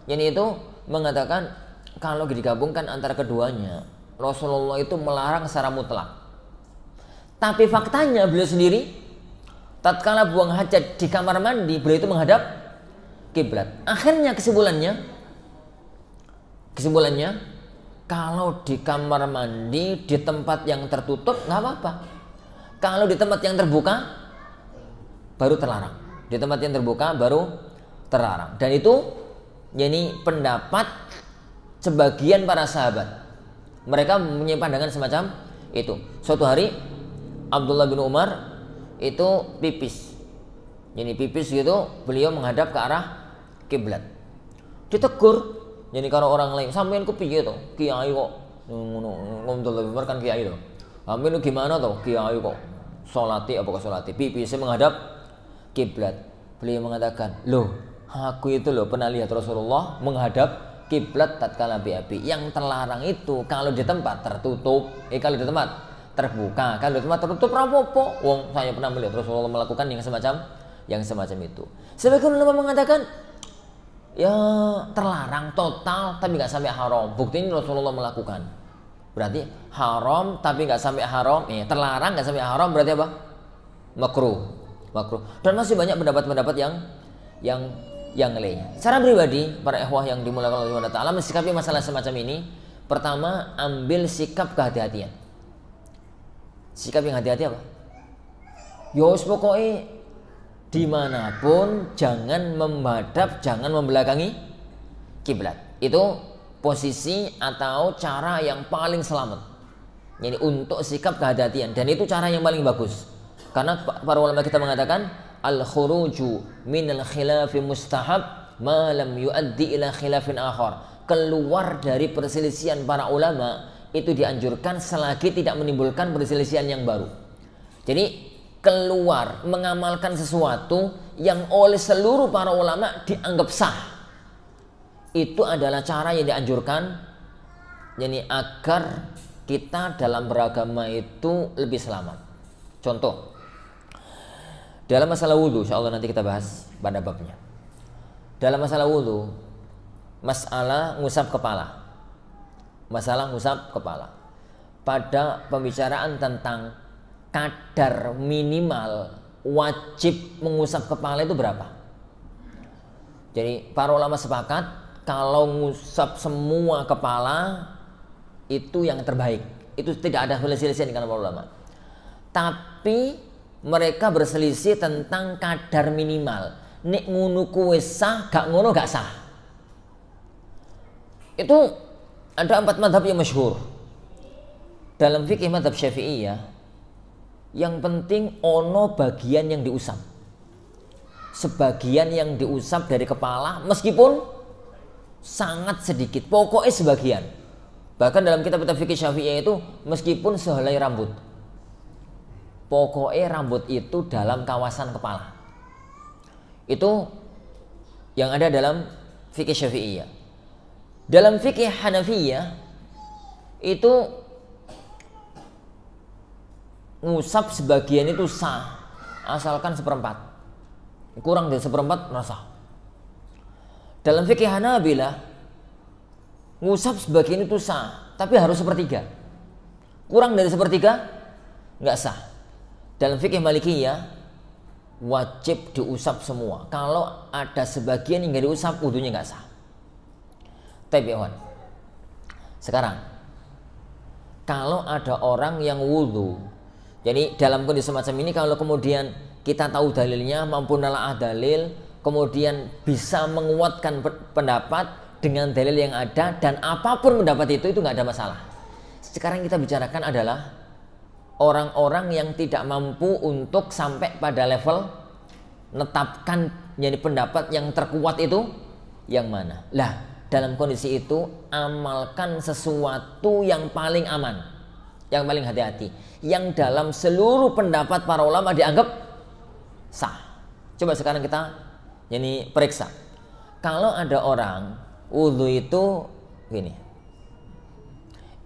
yani itu mengatakan kalau digabungkan antara keduanya, Rasulullah itu melarang secara mutlak. Tapi faktanya beliau sendiri tatkala buang hajat di kamar mandi, beliau itu menghadap kiblat. Akhirnya kesimpulannya kalau di kamar mandi di tempat yang tertutup nggak apa-apa. Kalau di tempat yang terbuka baru terlarang. Di tempat yang terbuka baru terlarang. Dan itu yani pendapat sebagian para sahabat. Mereka mempunyai pandangan semacam itu. Suatu hari Abdullah bin Umar itu pipis. Yani pipis gitu, beliau menghadap ke arah kiblat. Ditegur. Yani kalau orang lain, sampean ku piye to? Kiai kok ngono Abdullah bin Umar kan kiai to. Sampean gimana to? Kiai kok salati apa kok salati? Pipisnya menghadap kiblat. Beliau mengatakan, "Loh, aku itu loh pernah lihat Rasulullah menghadap kiblat tatkala BAB. Yang terlarang itu kalau di tempat tertutup, kalau di tempat terbuka, kalau di tempat tertutup rapopo. Wong saya pernah melihat Rasulullah melakukan yang semacam itu." Sebagian ulama mengatakan ya terlarang total tapi nggak sampai haram. Buktinya Rasulullah melakukan. Berarti haram tapi nggak sampai haram. Terlarang nggak sampai haram berarti apa? Makruh. Dan masih banyak pendapat-pendapat yang lain. Secara pribadi, para ikhwah yang dimuliakan Allah Subhanahu wa taala mensikapi masalah semacam ini, pertama ambil sikap kehati-hatian. Sikap yang hati-hati apa? Yos pokoknya dimanapun jangan menghadap, jangan membelakangi kiblat. Itu posisi atau cara yang paling selamat. Jadi untuk sikap kehati-hatian, dan itu cara yang paling bagus. Karena para ulama kita mengatakan al-khuruju minal khilafi mustahab ma lam yuaddi ila khilafin akhar. Keluar dari perselisihan para ulama itu dianjurkan selagi tidak menimbulkan perselisihan yang baru. Jadi keluar mengamalkan sesuatu yang oleh seluruh para ulama dianggap sah, itu adalah cara yang dianjurkan, yani agar kita dalam beragama itu lebih selamat. Contoh dalam masalah wudhu, insyaallah nanti kita bahas pada babnya. Dalam masalah wudhu, masalah ngusap kepala. Pada pembicaraan tentang kadar minimal wajib mengusap kepala itu berapa? Jadi para ulama sepakat kalau ngusap semua kepala itu yang terbaik. Itu tidak ada selisih di kalangan para ulama. Tapi mereka berselisih tentang kadar minimal. Nek ngono kuwi sah, gak ngono gak sah. Itu ada 4 mazhab yang masyhur. Dalam fikih mazhab Syafi'iyah, yang penting ono bagian yang diusap. Sebagian yang diusap dari kepala meskipun sangat sedikit, pokoknya sebagian. Bahkan dalam kitab fikih Syafi'iyah itu meskipun sehelai rambut, pokoknya rambut itu dalam kawasan kepala. Itu yang ada dalam fikih Syafi'iyah. Dalam fikih Hanafiyah itu ngusap sebagian itu sah asalkan 1/4, kurang dari 1/4 sah. Dalam fikih Hanabilah ngusap sebagian itu sah, tapi harus 1/3. Kurang dari 1/3 nggak sah. dalam fikih Malikiyah wajib diusap semua. Kalau ada sebagian yang nggak diusap, wudunya nggak sah. Tapi ya kawan, sekarang kalau ada orang yang wudu, jadi dalam kondisi semacam ini, kalau kemudian kita tahu dalilnya, mampu nalaah dalil, kemudian bisa menguatkan pendapat dengan dalil yang ada, dan apapun pendapat itu nggak ada masalah. Sekarang kita bicarakan adalah orang-orang yang tidak mampu untuk sampai pada level menetapkan jadi pendapat yang terkuat itu yang mana. Lah, dalam kondisi itu amalkan sesuatu yang paling aman, yang paling hati-hati, yang dalam seluruh pendapat para ulama dianggap sah. Coba sekarang kita ini periksa. Kalau ada orang wudu itu gini,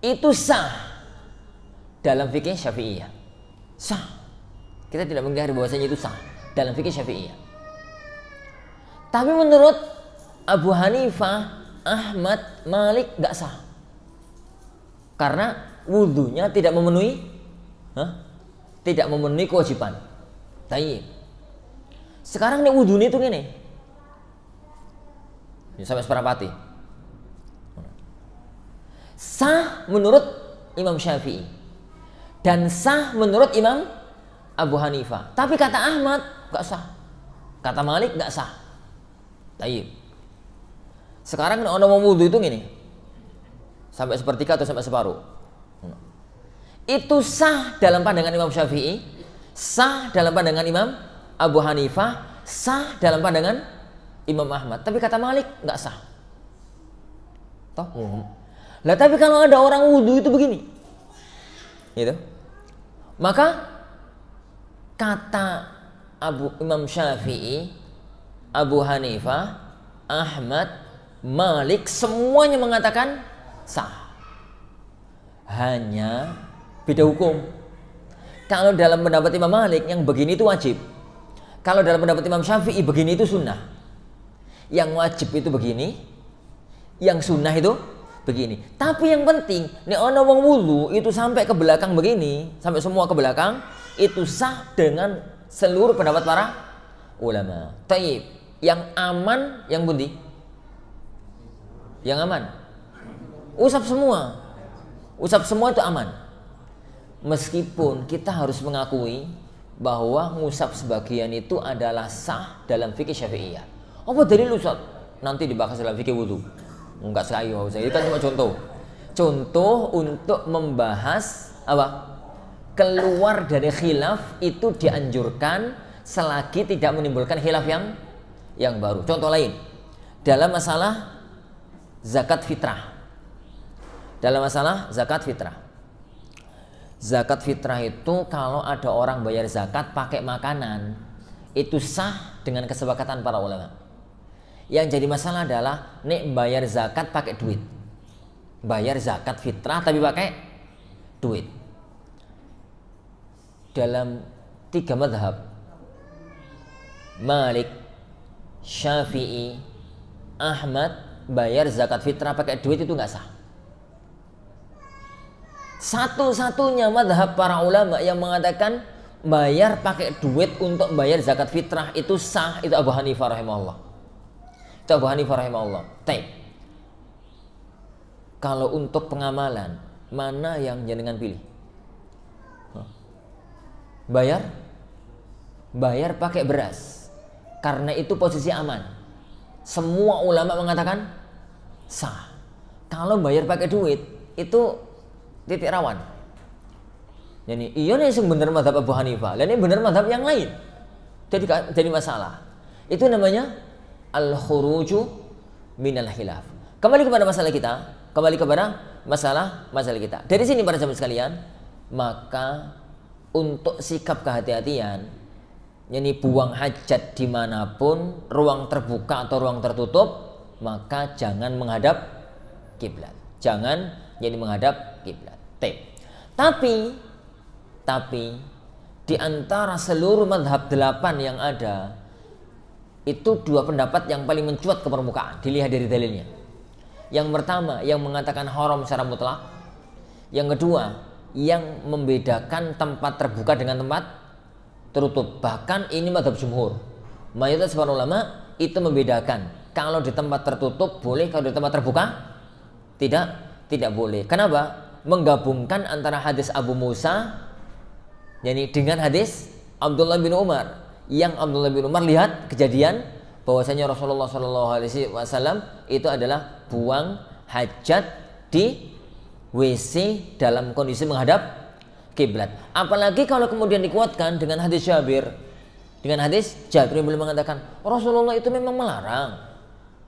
itu sah dalam fikih Syafi'iyah, sah. Kita tidak mengingkari bahwasanya itu sah dalam fikih Syafi'iyah. Tapi menurut Abu Hanifah, Ahmad, Malik nggak sah, karena wudunya tidak memenuhi kewajiban. Tayyib. Sekarang nih wudunya itu gini, sampai seperempati. Sah menurut Imam Syafi'i dan sah menurut Imam Abu Hanifah. Tapi kata Ahmad nggak sah, kata Malik nggak sah. Tayyib. Sekarang orang mau wudu itu gini, sampai sepertiga atau sampai separuh. Itu sah dalam pandangan Imam Syafi'i, sah dalam pandangan Imam Abu Hanifah, sah dalam pandangan Imam Ahmad. Tapi kata Malik nggak sah. Toh? Lah tapi kalau ada orang wudu itu begini, gitu, maka kata Imam Syafi'i, Abu Hanifah, Ahmad, Malik semuanya mengatakan sah. Hanya beda hukum. Kalau dalam pendapat Imam Malik yang begini itu wajib. Kalau dalam pendapat Imam Syafi'i begini itu sunnah. Yang wajib itu begini, yang sunnah itu begini. Tapi yang penting, nek ana wong wudu itu sampai ke belakang begini, sampai semua ke belakang, itu sah dengan seluruh pendapat para ulama. Taib. Yang aman, yang bundi? Yang aman. Usap semua. Usap semua itu aman. Meskipun kita harus mengakui bahwa ngusap sebagian itu adalah sah dalam fikih Syafi'iyah. Apa dalil Ustaz? Nanti dibahas dalam fikih wudu. Enggak sekali, ini kan cuma contoh. Contoh untuk membahas apa? Keluar dari khilaf itu dianjurkan selagi tidak menimbulkan khilaf yang baru. Contoh lain, dalam masalah zakat fitrah. Dalam masalah zakat fitrah. Zakat fitrah itu kalau ada orang bayar zakat pakai makanan, itu sah dengan kesepakatan para ulama. Yang jadi masalah adalah nek bayar zakat pakai duit. Bayar zakat fitrah tapi pakai duit. Dalam 3 mazhab, Malik, Syafi'i, Ahmad, bayar zakat fitrah pakai duit itu nggak sah. Satu-satunya mazhab para ulama yang mengatakan bayar pakai duit untuk bayar zakat fitrah itu sah, itu Abu Hanifah rahimahullah. Itu Abu Hanifah rahimahullah. Taib. Kalau untuk pengamalan, mana yang jenengan pilih? Bayar pakai beras, karena itu posisi aman. Semua ulama mengatakan sah. Kalau bayar pakai duit itu titik rawan. Jadi iya nih yang benar mazhab Abu Hanifah, dan ini benar mazhab yang lain. Jadi masalah. Itu namanya al-khuruju minal khilaf. Kembali kepada masalah kita, kembali kepada masalah kita. Dari sini para sahabat sekalian, maka untuk sikap kehati-hatian, yakni buang hajat dimanapun, ruang terbuka atau ruang tertutup, maka jangan menghadap kiblat. Jangan jadi menghadap kiblat. Tapi di antara seluruh mazhab 8 yang ada, itu 2 pendapat yang paling mencuat ke permukaan, dilihat dari dalilnya. Yang pertama yang mengatakan haram secara mutlak. Yang kedua yang membedakan tempat terbuka dengan tempat tertutup. Bahkan ini mazhab jumhur. Mayoritas para ulama itu membedakan. Kalau di tempat tertutup boleh, kalau di tempat terbuka tidak boleh. Kenapa? Menggabungkan antara hadis Abu Musa yani dengan hadis Abdullah bin Umar. Yang Abdullah bin Umar lihat kejadian bahwasanya Rasulullah SAW itu adalah buang hajat di WC dalam kondisi menghadap kiblat. Apalagi kalau kemudian dikuatkan dengan hadis Jabir. Dengan hadis Jabir yang beliau mengatakan Rasulullah itu memang melarang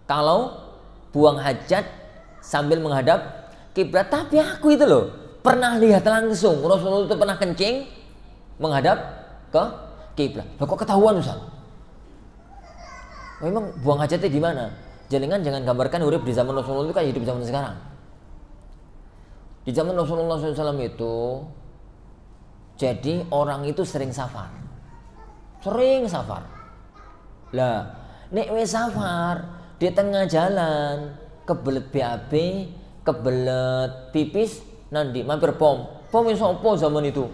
kalau buang hajat sambil menghadap kiblat. Tapi aku itu loh pernah lihat langsung Rasulullah itu pernah kencing menghadap ke kiblat. Loh kok ketahuan Ustaz? Memang buang hajatnya di mana? Jangan gambarkan urip di zaman Rasulullah itu kayak hidup zaman sekarang. Di zaman Rasulullah SAW itu jadi orang itu sering safar. Lah, nek wis safar di tengah jalan kebelet BAB, kebelet pipis, nanti mampir pom sopo zaman itu.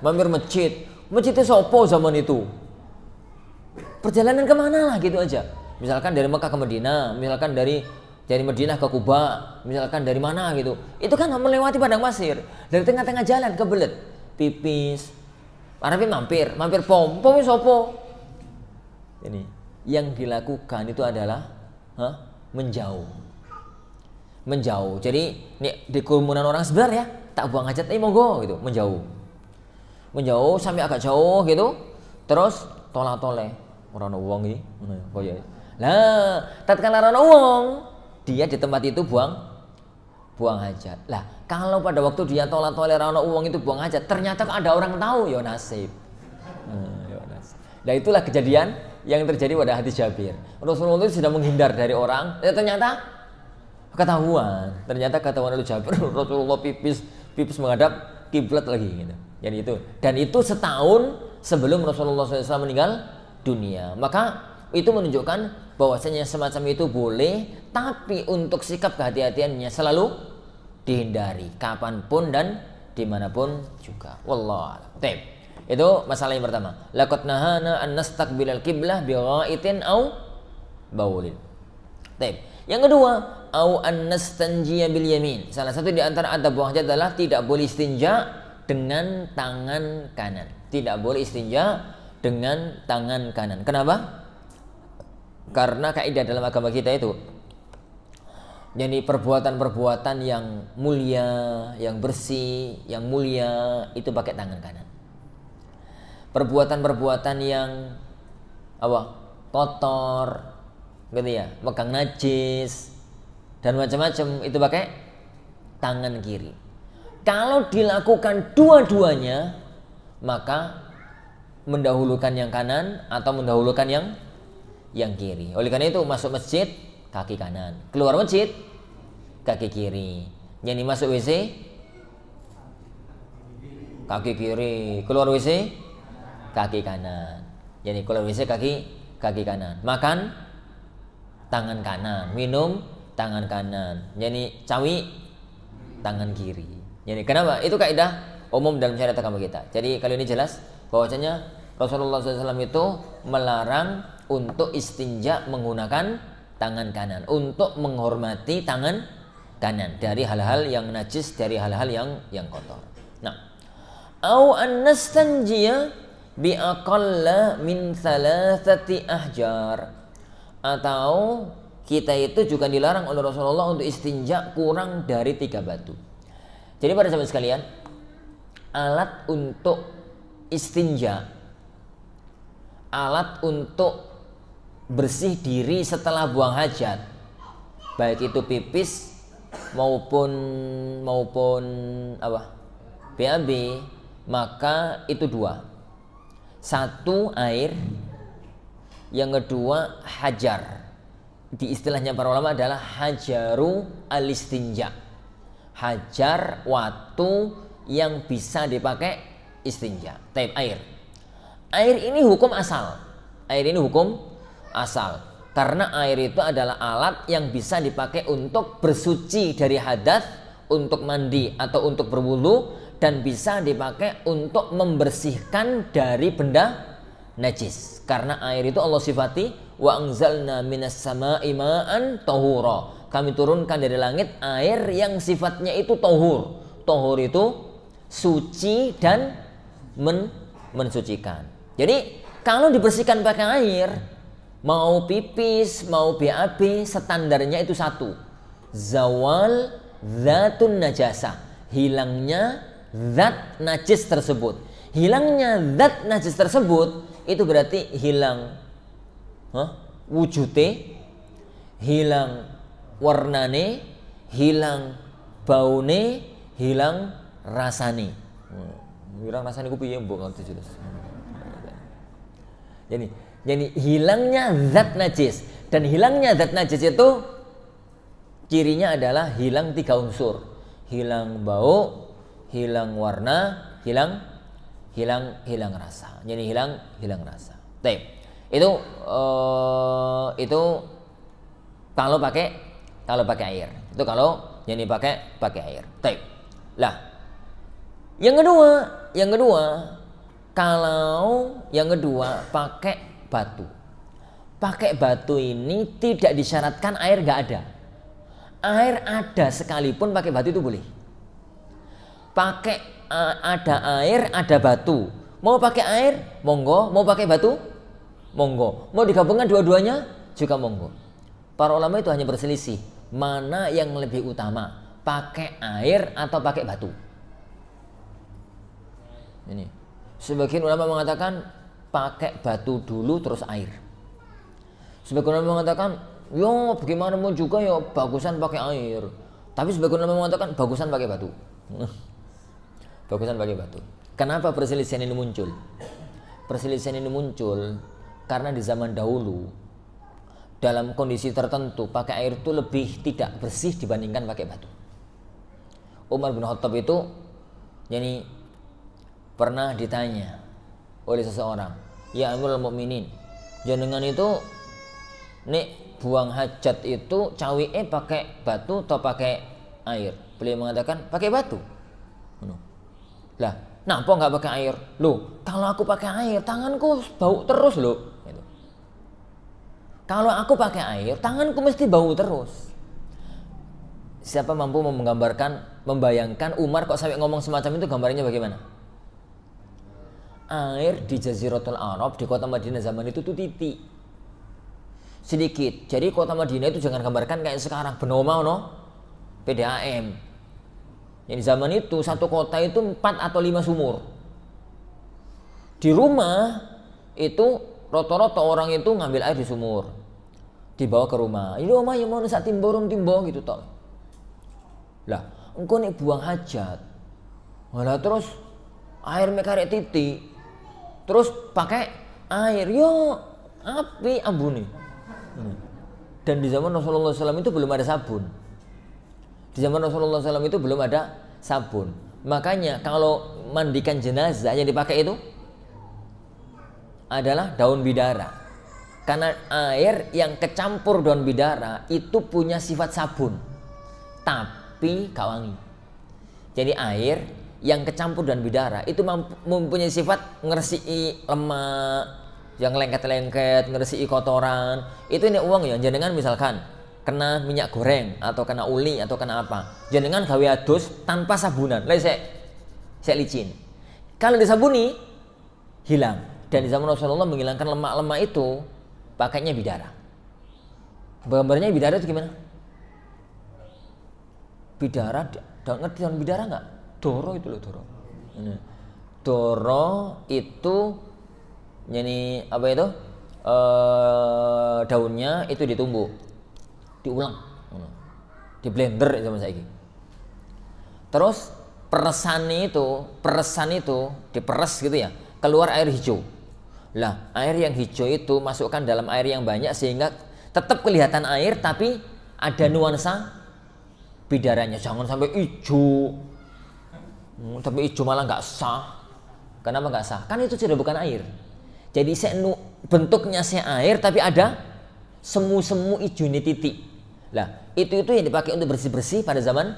Mampir masjidnya sopo zaman itu. Perjalanan kemana lah gitu aja. Misalkan dari Mekah ke Madinah, misalkan dari Madinah ke Kuba, misalkan dari mana gitu. Itu kan melewati padang pasir. Dari tengah-tengah jalan kebelet pipis. Arabi mampir pom sopo. Ini yang dilakukan itu adalah menjauh. Jadi nih, di kerumunan orang sebentar ya, tak buang hajat, monggo gitu, menjauh sampai agak jauh gitu, terus tolak-toleh. Ora ono wong iki, ngono ya, koyo. Lah, tatkala ora ono wong, dia di tempat itu buang hajat. Lah, kalau pada waktu dia tolak-toleh ora ono wong itu buang hajat, ternyata ada orang tahu, ya nasib. Nah, itulah kejadian yang terjadi pada hadis Jabir. Rasulullah itu sudah menghindar dari orang, ternyata ketahuan oleh Jabir. Rasulullah pipis menghadap kiblat lagi gitu. Jadi itu. Dan itu setahun sebelum Rasulullah SAW meninggal dunia. Maka itu menunjukkan bahwasanya semacam itu boleh, tapi untuk sikap kehati-hatiannya selalu dihindari kapanpun dan dimanapun juga. Wallahu a'lam. Itu masalah yang pertama. Laqad nahana an nastaqbilal qiblah bi ghaitin au baulin. Yang kedua, au an nastanjiya bil yamin. Salah satu di antara adab buang hajat adalah tidak boleh istinja dengan tangan kanan. Tidak boleh istinja dengan tangan kanan. Kenapa? Karena kaidah dalam agama kita itu, jadi perbuatan-perbuatan yang mulia, yang bersih, yang mulia itu pakai tangan kanan. Perbuatan-perbuatan yang kotor, gitu ya, megang najis dan macam-macam itu pakai tangan kiri. Kalau dilakukan dua-duanya, maka mendahulukan yang kanan atau mendahulukan yang kiri. Oleh karena itu masuk masjid kaki kanan, keluar masjid kaki kiri. Jadi masuk WC kaki kiri, keluar WC kaki kanan. Jadi keluar WC kaki kanan. Makan tangan kanan, minum tangan kanan. Jadi cawi tangan kiri. Jadi kenapa? Itu kaidah umum dalam syariat agama kita. Jadi kali ini jelas bahwasanya Rasulullah SAW itu melarang untuk istinja menggunakan tangan kanan, untuk menghormati tangan kanan dari hal-hal yang najis, dari hal-hal yang kotor. Nah, au an nastanjiya bi aqalla min thalathati ahjar, atau kita itu juga dilarang oleh Rasulullah untuk istinja kurang dari 3 batu. Jadi pada sahabat sekalian, alat untuk istinja, alat untuk bersih diri setelah buang hajat, baik itu pipis maupun BAB, maka itu 2. Satu air, yang kedua hajar. Di istilahnya para ulama adalah hajaru al-istinja. Hajar watu yang bisa dipakai istinja. Air ini hukum asal. Karena air itu adalah alat yang bisa dipakai untuk bersuci dari hadas, untuk mandi atau untuk berwudu, dan bisa dipakai untuk membersihkan dari benda najis. Karena air itu Allah sifati wa anzalna minas sama'i ma'an tahura. Kami turunkan dari langit air yang sifatnya itu tahur. Tahur itu suci dan mensucikan. Jadi kalau dibersihkan pakai air, mau pipis, mau BAB, standarnya itu satu. Zawal dzatun najasa, hilangnya zat najis tersebut. Hilangnya zat najis tersebut itu berarti hilang wujudnya, hilang warnane, hilang baune, hilang rasane. Hilang rasane ku piye mbok ngerti jelas. Jadi hilangnya zat najis, dan hilangnya zat najis itu cirinya adalah hilang 3 unsur. Hilang bau, hilang warna, hilang rasa. Jadi hilang rasa. Baik. Itu kalau pakai air. Itu kalau jadi pakai air. Baik. Lah. Yang kedua pakai batu. Pakai batu ini tidak disyaratkan air nggak ada. Air ada sekalipun pakai batu itu boleh. Pakai ada air, ada batu. Mau pakai air, monggo. Mau pakai batu, monggo. Mau digabungkan dua-duanya, juga monggo. Para ulama itu hanya berselisih. Mana yang lebih utama? Pakai air atau pakai batu? Ini. Sebagian ulama mengatakan pakai batu dulu terus air. Sebagian ulama mengatakan, yo bagaimana mau juga yo bagusan pakai air. Tapi sebagian ulama mengatakan bagusan pakai batu. Bagusan pakai batu. Kenapa perselisihan ini muncul? Perselisihan ini muncul karena di zaman dahulu dalam kondisi tertentu pakai air itu lebih tidak bersih dibandingkan pakai batu. Umar bin Khattab itu pernah ditanya oleh seseorang, ya Amirul Mukminin, jenengan itu nek buang hajat itu cawike pakai batu atau pakai air? Beliau mengatakan pakai batu. Lah, kenapa nggak pakai air? Loh, kalau aku pakai air tanganku bau terus loh. Gitu. Kalau aku pakai air tanganku mesti bau terus. Siapa mampu membayangkan Umar kok sampai ngomong semacam itu, gambarnya bagaimana? Air di Jaziratul Arab, di kota Madinah zaman itu tuh titik sedikit. Jadi kota Madinah itu jangan gambarkan kayak sekarang benoma PDAM. Yang di zaman itu satu kota itu 4 atau 5 sumur. Di rumah itu rata-rata orang itu ngambil air di sumur, dibawa ke rumah. Ini omah yang mau nusak timbo gitu toh. Lah, engkau nih buang hajat, malah terus air mekarek titik, terus pakai air, yo api ambune. Dan di zaman Rasulullah SAW itu belum ada sabun. Di zaman Rasulullah SAW itu belum ada sabun. Makanya kalau mandikan jenazah yang dipakai itu adalah daun bidara. Karena air yang kecampur daun bidara itu punya sifat sabun, tapi gak wangi. Jadi air yang kecampur daun bidara itu mempunyai sifat ngeresiki lemak, yang lengket-lengket, ngeresiki kotoran. Itu ini uang ya, jenengan misalkan kena minyak goreng atau kena uli atau kena apa, jenengan gawe adus tanpa sabunan, saya licin. Kalau disabuni hilang. Dan di zaman Rasulullah menghilangkan lemak-lemak itu pakainya bidara. Gambarnya bidara itu gimana? Bidara, ngerti daun bidara nggak? Doro itu loh, doro. Doro itu apa itu? Daunnya itu ditumbuk, diulang, di blender sama saya. Terus peresan itu diperes gitu ya, keluar air hijau. Lah, air yang hijau itu masukkan dalam air yang banyak sehingga tetap kelihatan air tapi ada nuansa bidaranya. Jangan sampai hijau, tapi hijau malah nggak sah. Kenapa nggak sah? Kan itu sudah bukan air. Jadi bentuknya air tapi ada semu-semu hijau ini titik. Lah, itu yang dipakai untuk bersih-bersih pada zaman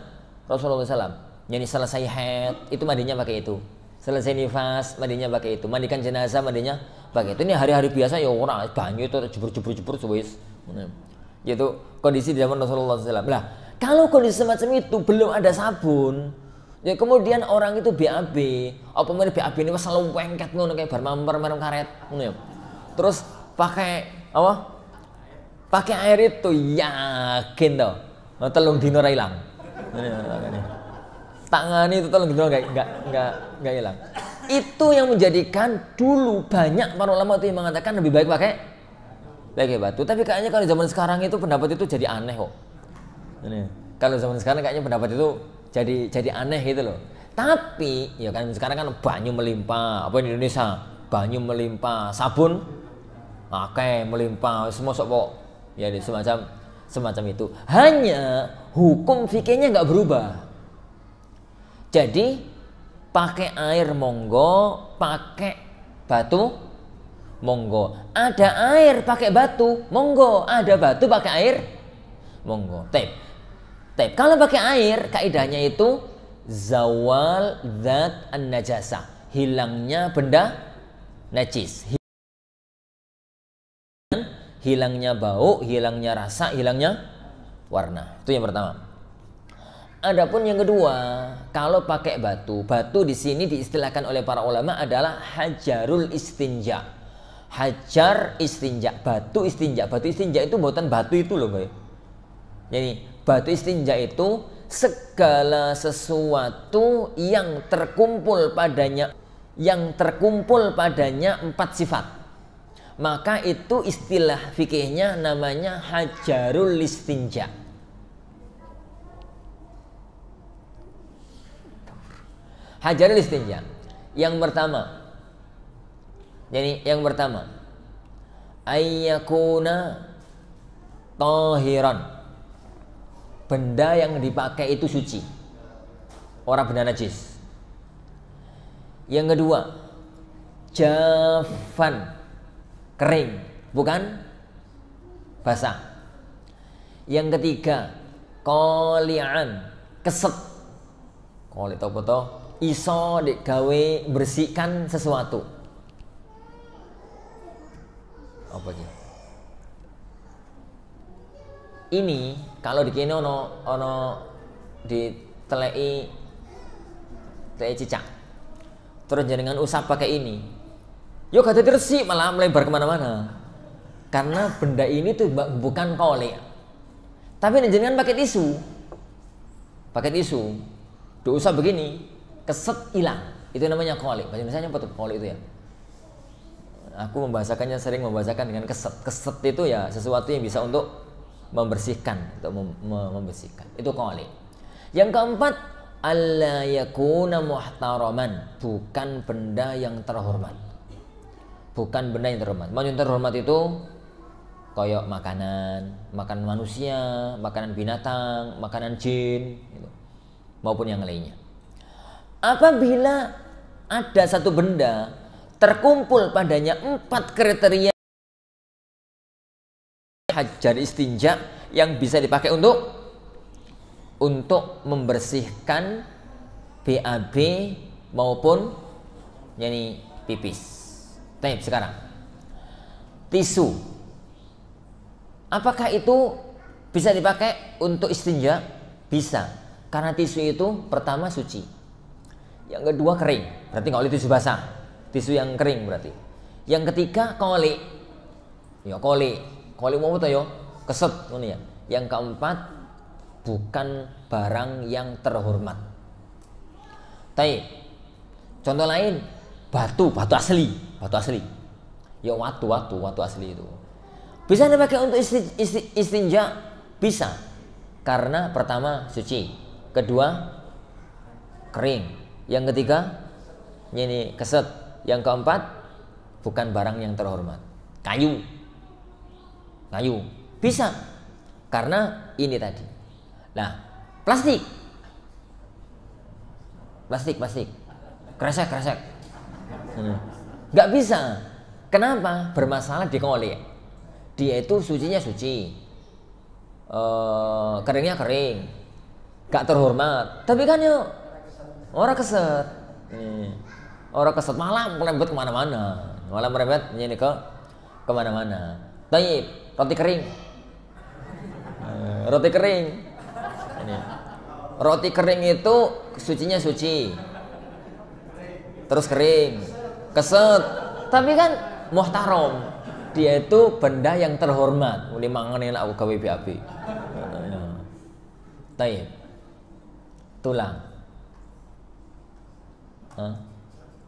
Rasulullah SAW. Jadi selesai haid itu mandinya pakai itu. Selesai nifas mandinya pakai itu. Mandikan jenazah mandinya pakai itu. Ini hari-hari biasa ya orang banyu itu jebur-jebur wis. Itu kondisi di zaman Rasulullah SAW. Lah, kalau kondisi semacam itu belum ada sabun, ya kemudian orang itu BAB, apa namanya BAB ini selalu wengket ngono kayak bar mamper merem karet ngono ya. Terus pakai apa? Pakai air itu yakin toh. Telung dino ra ilang. Tangani itu telung dino enggak hilang. Itu yang menjadikan dulu banyak para ulama itu yang mengatakan lebih baik pakai batu. Tapi kayaknya kalau zaman sekarang itu pendapat itu jadi aneh kok. Kalau zaman sekarang kayaknya pendapat itu jadi aneh gitu loh. Tapi ya kan sekarang kan banyu melimpah, apa di Indonesia banyu melimpah, sabun melimpah, semua sok ya semacam itu. Hanya hukum fikihnya nggak berubah. Jadi pakai air monggo, pakai batu monggo. Ada air pakai batu monggo, ada batu pakai air monggo. Tapi kalau pakai air kaidahnya itu zawal zat an-najasah, hilangnya benda najis. Hilangnya bau, hilangnya rasa, hilangnya warna. Itu yang pertama. Adapun yang kedua, kalau pakai batu di sini diistilahkan oleh para ulama adalah hajarul istinja. Hajar istinja, batu istinja. Batu istinja itu buatan batu itu loh, Bay. Jadi batu istinja itu segala sesuatu yang terkumpul padanya 4 sifat. Maka itu istilah fikihnya namanya hajarul istinja. Hajarul istinja. Yang pertama ayyakuna tahiran. Benda yang dipakai itu suci. Orang benda najis. Yang kedua, jafan, kering, bukan basah. Yang ketiga, qali'an, keset. Qali' to iso digawe bersihkan sesuatu. Apa sih? Ini kalau dikene ono diteleki cicak. Terus jenengan usap pakai ini. Yo gak dadi resik, malah melebar kemana-mana. Karena benda ini tuh bukan qali'. Tapi jenengan pakai tisu. Diusap begini, keset hilang. Itu namanya qali'. Bahasa Indonesianya apa tuh qali' itu ya? Aku sering membahasakan dengan keset. Keset itu ya sesuatu yang bisa untuk membersihkan, membersihkan. Itu qali'. Yang keempat, alla yakuna muhtaraman, bukan benda yang terhormat. Bukan benda yang terhormat. Maksudnya terhormat itu kayak makanan manusia, makanan binatang, makanan jin gitu. Maupun yang lainnya. Apabila ada satu benda terkumpul padanya 4 kriteria hajar istinja yang bisa dipakai untuk membersihkan BAB maupun yani pipis. Baik, sekarang tisu. Apakah itu bisa dipakai untuk istinja? Bisa. Karena tisu itu pertama suci. Yang kedua kering. Berarti nggak boleh tisu basah. Tisu yang kering berarti. Yang ketiga qali'. Ya qali'. Qali' mau to yo? Keset ngono ya. Yang keempat bukan barang yang terhormat. Baik. Contoh lain, batu asli. Ya watu asli itu. Bisa dipakai untuk istinja? Bisa. Karena pertama suci, kedua kering, yang ketiga ini keset, yang keempat bukan barang yang terhormat. Kayu. Bisa. Karena ini tadi. Nah, plastik. Kresek. Nggak bisa. Kenapa? Bermasalah di qali'. Dia itu sucinya suci, keringnya kering, gak terhormat. Tapi kan yo Orang keset. Orang keset malah merembet kemana-mana. Malah merembet ini ke kemana-mana. Taib, roti kering. Roti kering. Ini. Roti kering itu sucinya suci. Terus kering. Keset. Tapi kan muhtaram. Dia itu benda yang terhormat. Mulai mangan enak aku gawe BAB. Taib. Tulang.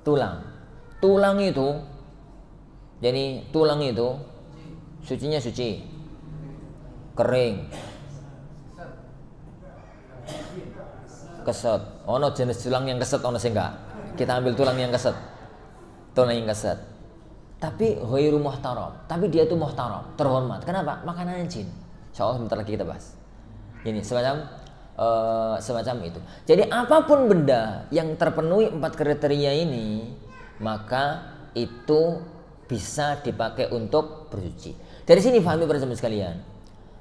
Tulang itu, jadi tulang itu sucinya suci, kering, keset. Ono jenis tulang yang keset, ono sih enggak. Kita ambil tulang yang keset, Tapi ghairu muhtaram. Tapi dia itu muhtaram, terhormat. Kenapa? Makanan jin. Insyaallah sebentar lagi kita bahas. Ini semacam itu. Jadi apapun benda yang terpenuhi 4 kriteria ini, maka itu bisa dipakai untuk bersuci. Dari sini pahami para jemaah sekalian.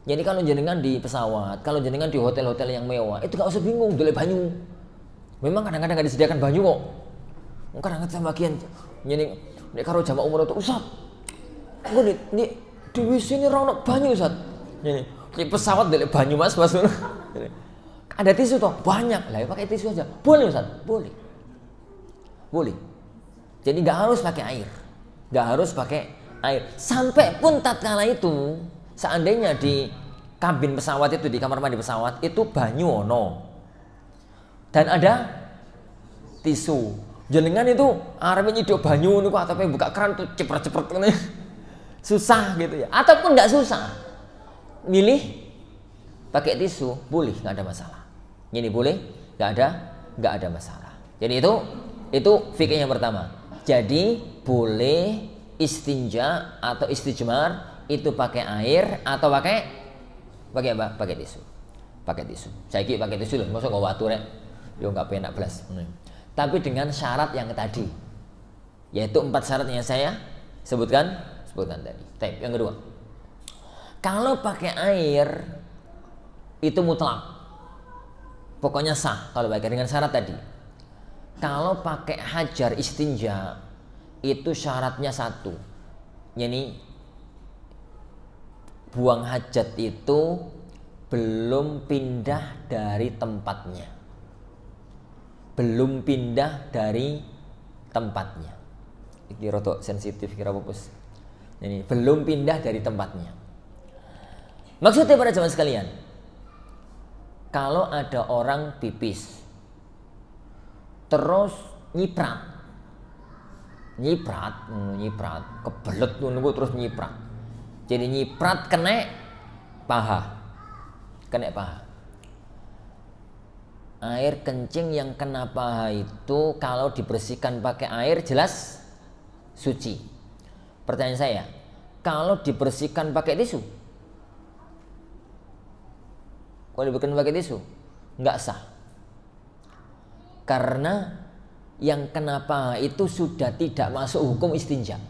Jadi kalau jenengan di pesawat, kalau jenengan di hotel-hotel yang mewah, itu gak usah bingung dolek banyu. Memang kadang-kadang gak disediakan banyu kok. Kadang-kadang sama bagian jadi nek karo jamaah umroh itu Ustaz. Engko di WC ini ora ono banyu Ustaz. Di pesawat dolek banyu Mas. Ada tisu toh? Banyak. Lah ya pakai tisu aja. Boleh Ustaz? Boleh. Jadi nggak harus pakai air. Sampai pun tatkala itu, seandainya di kabin pesawat itu, di kamar mandi pesawat itu banyu ono. Dan ada tisu. Jenengan itu arep nyidok banyu niku atape buka keran tuh cepret-cepret ngene. Susah gitu ya. Ataupun nggak susah. Milih pakai tisu, boleh, nggak ada masalah. Ini boleh, nggak ada masalah. Jadi itu fikih yang pertama. Jadi boleh istinja atau istijmar itu pakai air atau pakai apa? Pakai tisu. Saiki pakai tisu loh, mosok nggo watu rek. Yo nggak penak blas. Tapi dengan syarat yang tadi, yaitu 4 syarat yang saya sebutkan tadi. Baik, yang kedua, kalau pakai air itu mutlak. Pokoknya sah kalau pakai dengan syarat tadi. Kalau pakai hajar istinja itu syaratnya satu. Yani buang hajat itu belum pindah dari tempatnya. Ini rotok sensitif kira bos. Ini belum pindah dari tempatnya. Maksudnya para jemaah sekalian, kalau ada orang pipis terus nyiprat kebelet nunggu terus nyiprat, jadi nyiprat kena paha. Air kencing yang kena paha itu kalau dibersihkan pakai air jelas suci. Pertanyaan saya, kalau dibersihkan pakai tisu, kalau dibersihkan pakai tisu nggak sah. Karena yang kena paha itu sudah tidak masuk hukum istinja.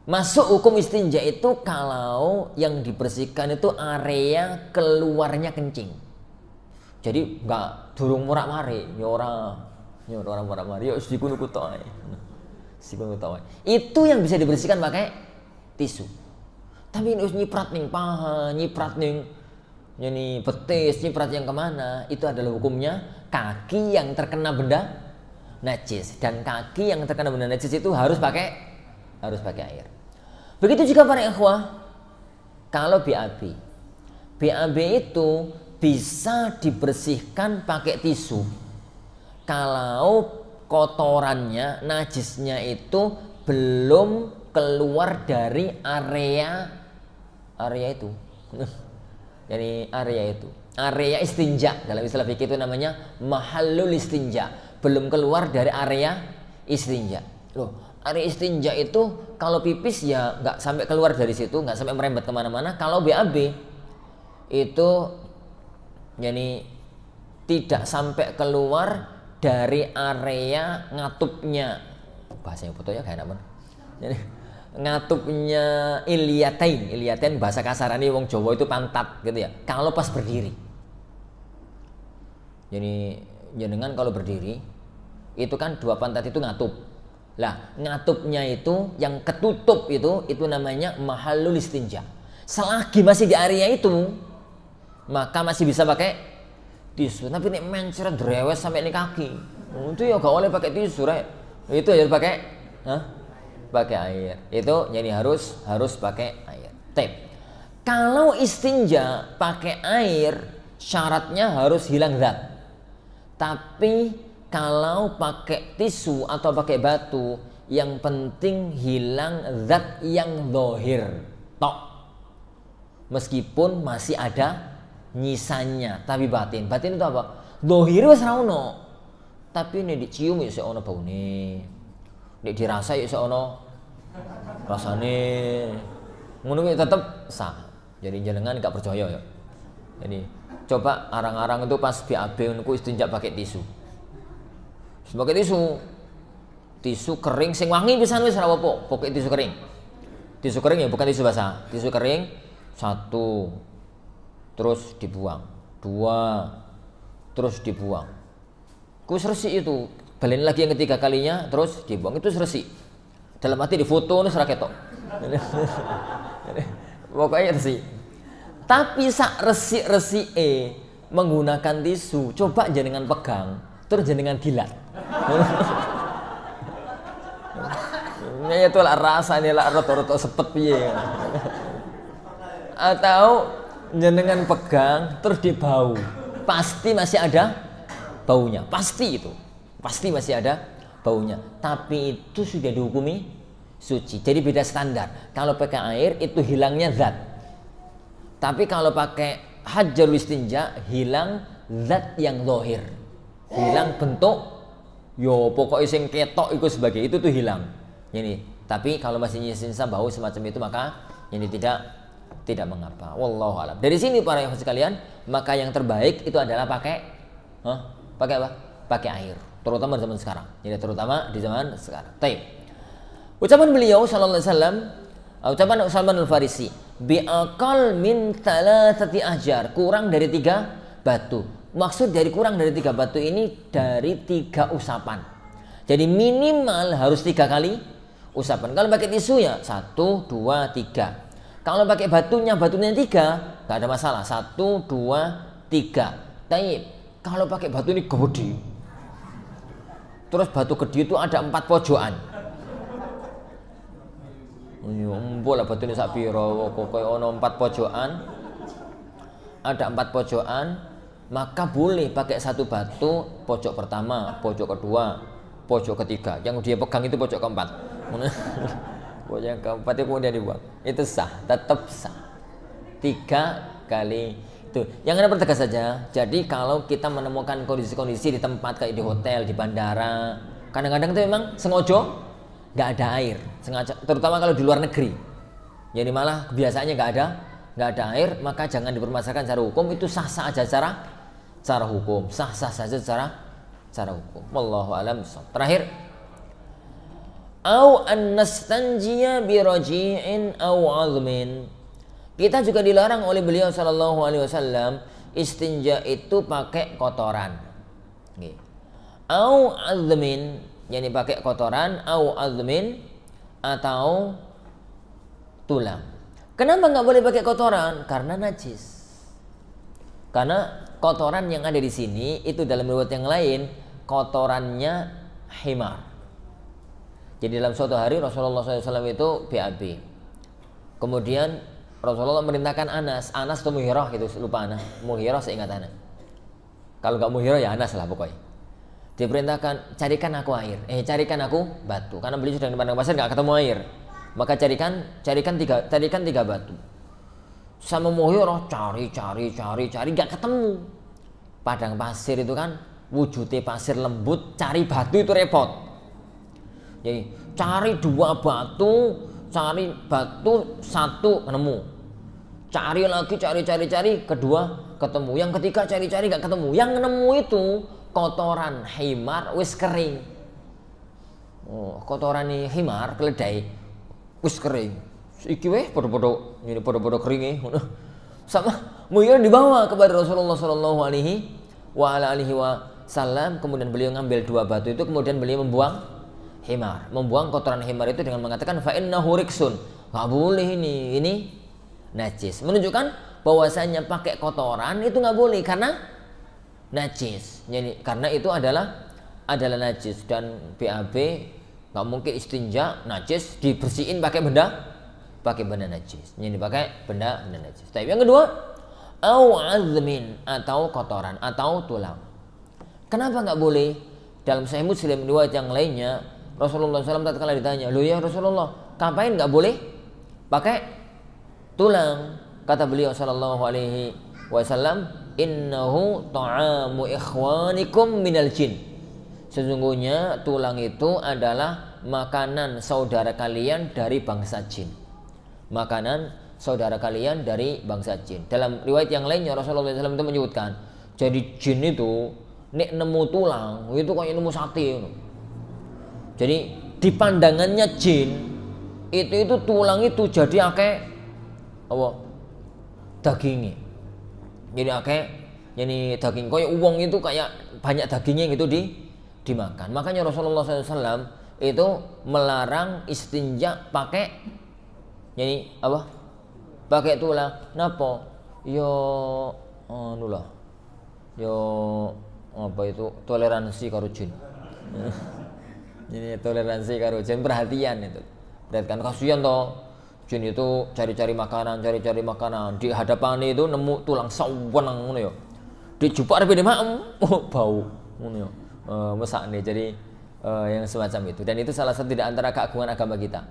Masuk hukum istinja itu kalau yang dibersihkan itu area keluarnya kencing. Jadi nggak durung murak-mari, orang murak-mari, yo sikunu kutoy. Itu yang bisa dibersihkan pakai tisu. Tapi ini nyiprat ning paha, nyiprat ning betis, nyiprat yang kemana, itu adalah hukumnya kaki yang terkena benda najis, dan kaki yang terkena benda najis itu harus pakai air. Begitu juga para ikhwah, kalau BAB itu bisa dibersihkan pakai tisu kalau kotorannya, najisnya itu belum keluar dari area itu. Jadi area istinja, dalam istilah fikih itu namanya mahallul istinja, belum keluar dari area istinja. Loh, area istinja itu kalau pipis ya nggak sampai keluar dari situ, nggak sampai merembet kemana-mana. Kalau BAB itu jadi tidak sampai keluar dari area ngatupnya, bahasanya fotonya kayak apa? Jadi ngatupnya iliatain bahasa kasarannya wong Jawa itu pantat gitu ya. Kalau pas berdiri, jadi jenengan kalau berdiri itu kan dua pantat itu ngatup. Lah, ngatupnya itu yang ketutup itu namanya mahallul istinja. Selagi masih di area itu, maka masih bisa pakai tisu. Tapi nek mencret drewes sampai ini kaki, itu ya gak boleh pakai tisu, Rek. Itu ya pakai pakai air. Itu jadi harus pakai air. Kalau istinja pakai air, syaratnya harus hilang zat. Tapi kalau pakai tisu atau pakai batu, yang penting hilang zat yang zahir tok. Meskipun masih ada nyisanya, tapi batin. Batin itu apa? Zahir wis ra ono. Tapi nek dicium ya ono baune. Nek dirasa ya ono rasane. Ngono kuwi tetep sah. Jadi jenengan gak percaya ya. Jadi coba arang-arang itu pas BAB niku istinja pakai tisu. Pakai tisu kering sing wangi pisan wis ora apa-apa, pokoke tisu kering. Tisu kering ya bukan tisu basah. Tisu kering 1 terus dibuang, 2 terus dibuang. Kus resik itu. Balen lagi yang ketiga kalinya terus dibuang, itu resik. Dalam hati difoto wis ora ketok. Pokoknya resik. Tapi sak resik-resike menggunakan tisu, coba jenengan pegang terus jenengan dilat. Ya itu lah rasanya lah roto-roto sepet piye. Atau jenengan pegang terus dibau, pasti masih ada baunya, pasti itu. Pasti masih ada baunya. Tapi itu sudah dihukumi suci. Jadi beda standar. Kalau pakai air itu hilangnya zat. Tapi kalau pakai hajarul istinja hilang zat yang zahir. Hilang bentuk. Yo pokoknya sing ketok itu sebagai itu tuh hilang. Ini. Tapi kalau masih nyisa bau semacam itu maka ini tidak mengapa. Wallahu a'lam. Dari sini para ikhwan sekalian, maka yang terbaik itu adalah pakai apa? Pakai air. Terutama di zaman sekarang. Jadi terutama di zaman sekarang. Baik. Ucapan beliau sallallahu alaihi wasallam, ucapan Salman Al-Farisi, bi'aqal min thalathati ahjar, kurang dari 3 batu. Maksud dari kurang dari 3 batu ini dari 3 usapan. Jadi minimal harus 3 kali usapan. Kalau pakai tisu ya 1, 2, 3. Kalau pakai batunya 3, nggak ada masalah. 1, 2, 3. Tapi kalau pakai batu ini gede, terus batu gede itu ada 4 pojokan. Empuk lah batu ini sak piro, kokoe ono 4 pojokan. Ada 4 pojokan, maka boleh pakai 1 batu, pojok pertama, pojok kedua, pojok ketiga. Yang dia pegang itu pojok keempat. Pojok yang keempat itu kemudian dibuang. Itu sah, tetap sah. 3 kali itu. Yang Anda pertegas saja. Jadi kalau kita menemukan kondisi-kondisi di tempat kayak di hotel, di bandara, kadang-kadang itu memang sengaja nggak ada air, sengaja, terutama kalau di luar negeri. Jadi malah kebiasaannya nggak ada air, maka jangan dipermasalahkan secara hukum. Itu sah-sah aja secara hukum, sah-sah saja secara hukum. Wallahu a'lam. Terakhir, au an-nastanjiya bi raji'in au 'azmin. Kita juga dilarang oleh beliau sallallahu alaihi wasallam istinja itu pakai kotoran. Nggih. Au 'azmin, yakni pakai kotoran, au 'azmin atau tulang. Kenapa nggak boleh pakai kotoran? Karena najis. Karena kotoran yang ada di sini itu dalam riwayat yang lain kotorannya himar. Jadi dalam suatu hari Rasulullah SAW itu BAB. Kemudian Rasulullah merintahkan Anas atau Muhirah gitu, lupa Anas. Muhirah seingat Anas. Kalau nggak Muhirah ya Anas lah pokoknya. Diperintahkan carikan aku air, carikan aku batu. Karena beliau sudah di padang pasir nggak ketemu air. Maka carikan tiga batu. Sama Muhirah cari nggak ketemu. Padang pasir itu kan wujudnya pasir lembut, cari batu itu repot. Jadi cari 2 batu, cari batu 1 ketemu. Cari lagi cari kedua ketemu. Yang ketiga cari nggak ketemu. Yang nemu itu kotoran himar wis kering. Kotoran himar keledai wis kering. Iki weh podo-podo kering sama Muhir dibawa kepada Rasulullah sallallahu alaihi wasallam. salam, kemudian beliau ngambil 2 batu itu, kemudian beliau membuang kotoran himar itu dengan mengatakan fa innahu riksun. Enggak boleh ini najis. Menunjukkan bahwasanya pakai kotoran itu enggak boleh karena najis. Jadi karena itu adalah najis, dan BAB enggak mungkin istinja najis dibersihin pakai benda najis. Jadi pakai benda najis. Tapi yang kedua, au azmin, atau kotoran atau tulang. Kenapa nggak boleh? Dalam Sahih Muslim riwayat yang lainnya, Rasulullah SAW tatkala ditanya, "Loh ya Rasulullah, ngapain nggak boleh pakai tulang?" Kata beliau sallallahu alaihi wasallam, "Innahu ta'amu ikhwanikum minal jin." Sesungguhnya tulang itu adalah makanan saudara kalian dari bangsa jin. Makanan saudara kalian dari bangsa jin. Dalam riwayat yang lainnya Rasulullah SAW itu menyebutkan, jadi jin itu nek nemu tulang itu kayak nemu sate. Jadi di pandangannya jin itu tulang itu jadi akeh apa dagingnya. Jadi akeh, jadi daging kayak uang itu kayak banyak dagingnya gitu dimakan. Makanya Rasulullah SAW itu melarang istinja pakai jadi apa? Pakai tulang. Napa? Yo anu lah. Yo apa itu toleransi karo jin. Jadi toleransi karo jin, perhatian itu. Perhatikan, kasihan toh jin itu cari-cari makanan di hadapan itu nemu tulang saweneng ngono ya. Dijupuk arep maem, bau ngono ya. Mesakne jadi yang semacam itu, dan itu salah satu di antara keagungan agama kita.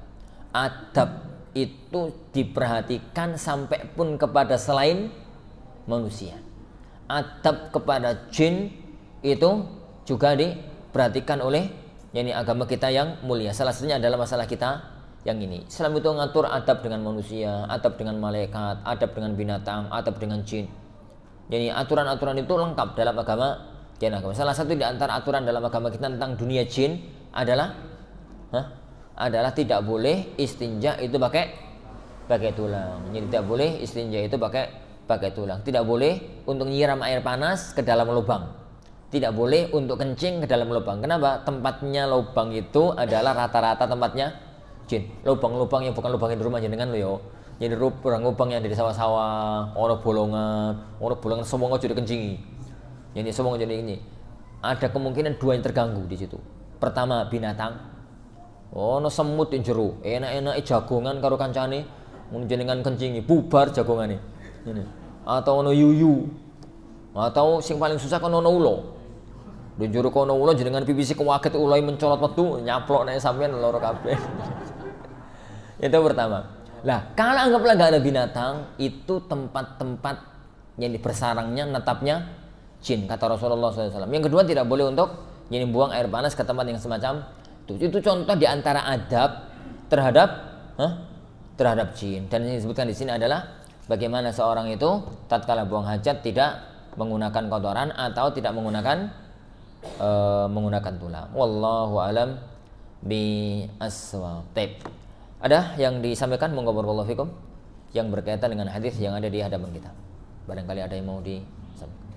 Adab itu diperhatikan sampai pun kepada selain manusia. Adab kepada jin itu juga diperhatikan oleh agama kita yang mulia. Salah satunya adalah masalah kita yang ini. Islam itu mengatur adab dengan manusia, adab dengan malaikat, adab dengan binatang, adab dengan jin. Jadi aturan-aturan itu lengkap dalam agama. Salah satu di antara aturan dalam agama kita tentang dunia jin adalah tidak boleh istinja itu pakai tulang. Jadi tidak boleh istinja itu pakai tulang. Tidak boleh untuk nyiram air panas ke dalam lubang. Tidak boleh untuk kencing ke dalam lubang. Kenapa? Tempatnya lubang itu adalah rata-rata tempatnya jin. Lubang-lubang yang bukan lubang di rumah jenengan lo yo. Jadi lubang yang di sawah-sawah, orang bolongan semua jadi kencingi. Jadi semua jadi ini. Ada kemungkinan 2 yang terganggu di situ. Pertama, binatang. Ono semut yang jero, enak-enak jagongan karo kancane, mun jenengan kencingi bubar jagongane. Ini. Atau ono yuyu. Atau sing paling susah kan ono ulo. Di jero kono ulo jenengan pipisi kewaget ulai mencolot metu nyaplok nek sampean loro kabeh. Itu pertama. Lah, kalau anggaplah enggak ada binatang, itu tempat-tempat yang bersarangnya, netapnya jin, kata Rasulullah SAW. Yang kedua, tidak boleh untuk buang air panas ke tempat yang semacam itu. Itu contoh di antara adab terhadap jin. Dan yang disebutkan di sini adalah bagaimana seorang itu tatkala buang hajat tidak menggunakan kotoran atau tidak menggunakan tulang. Wallahu alam bi aswab. Ada yang disampaikan monggo barakallahu fikum yang berkaitan dengan hadis yang ada di hadapan kita. Barangkali ada yang mau disampaikan.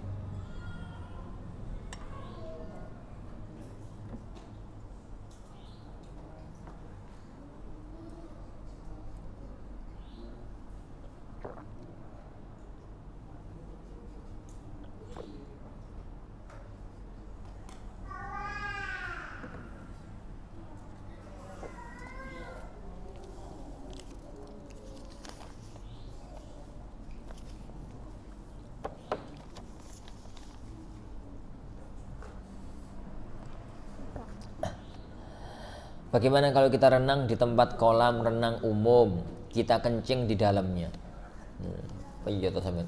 Bagaimana kalau kita renang di tempat kolam renang umum, kita kencing di dalamnya? Iya toh sampean.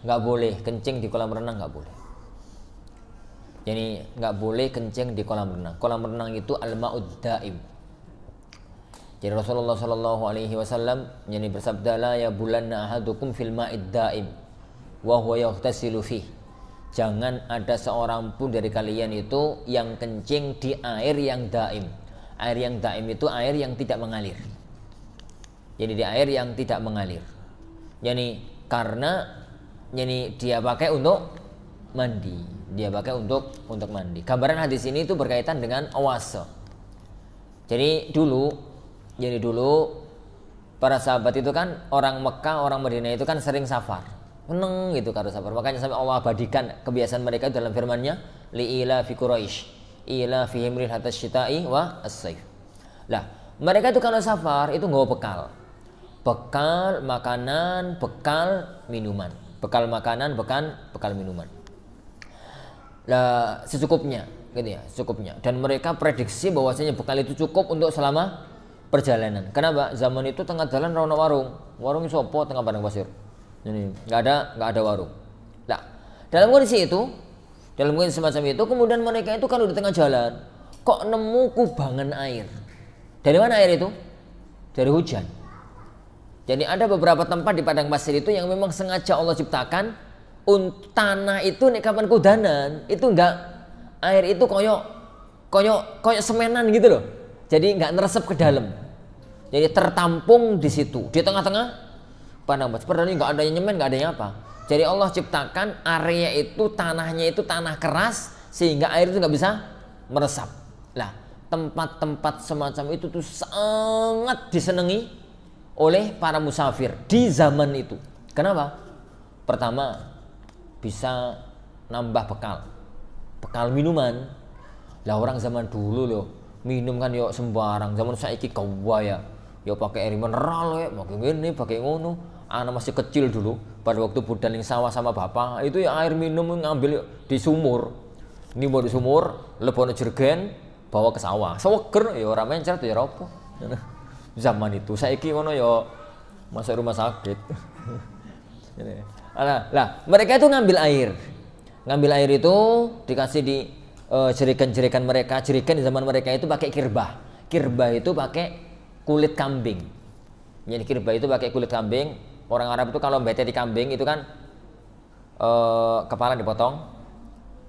Nggak boleh kencing di kolam renang, nggak boleh. Jadi nggak boleh kencing di kolam renang. Kolam renang itu al-ma'ud daim. Jadi Rasulullah Shallallahu Alaihi Wasallam yani bersabda, la ya bulanna ahadukum fil ma'id daim, wa huwa yaghtasilu fihi. Jangan ada seorang pun dari kalian itu yang kencing di air yang daim. Air yang daim itu air yang tidak mengalir. Jadi di air yang tidak mengalir. Jadi karena dia pakai untuk mandi. dia pakai untuk mandi. Gambaran hadis ini itu berkaitan dengan awasa. Jadi dulu para sahabat itu kan orang Mekah, orang Madinah itu kan sering safar. Meneng gitu karo safar. Makanya sampai Allah abadikan kebiasaan mereka dalam firman-Nya, li ila fi Quraisy, ila fihim rihatas syita'i wa as-sayf. Lah, mereka itu kalau safar itu nggak bekal. Bekal makanan, bekal minuman. Bekal makanan, bekal minuman. Lah, secukupnya gitu ya, secukupnya. Dan mereka prediksi bahwasanya bekal itu cukup untuk selama perjalanan. Kenapa? Zaman itu tengah jalan rono warung. Warung sopo tengah padang pasir. Ini nggak ada warung. Nah, dalam kondisi semacam itu, kemudian mereka itu kalau di tengah jalan kok nemu kubangan air. Dari mana air itu? Dari hujan. Jadi ada beberapa tempat di padang pasir itu yang memang sengaja Allah ciptakan tanah itu nek kapan kudanan itu enggak, air itu koyok semenan gitu loh. Jadi enggak neresep ke dalam. Jadi tertampung di situ, di tengah-tengah padang pasir. Padahal enggak ada yang nyemen, enggak ada yang apa. Jadi Allah ciptakan area itu, tanahnya itu tanah keras sehingga air itu enggak bisa meresap. Lah, tempat-tempat semacam itu tuh sangat disenangi oleh para musafir di zaman itu. Kenapa? Pertama, bisa nambah bekal minuman. Lah orang zaman dulu loh minum kan yo sembarang. Zaman saiki kawaya yo pakai air mineral ya, pakai ngene, pakai ngono. Anak masih kecil dulu pada waktu budaling sawah sama bapak itu ya air minum ngambil di sumur. Ini mau di sumur, lebone jergen, bawa ke sawah. Seger ya ora mencret ya apa. Zaman itu saiki ngono ya masuk rumah sakit. Lah, mereka itu ngambil air itu dikasih di jerikan-jerikan mereka. Jerikan di zaman mereka itu pakai kirbah itu pakai kulit kambing. Jadi kirbah itu pakai kulit kambing. Orang Arab itu kalau bete di kambing itu kan kepala dipotong,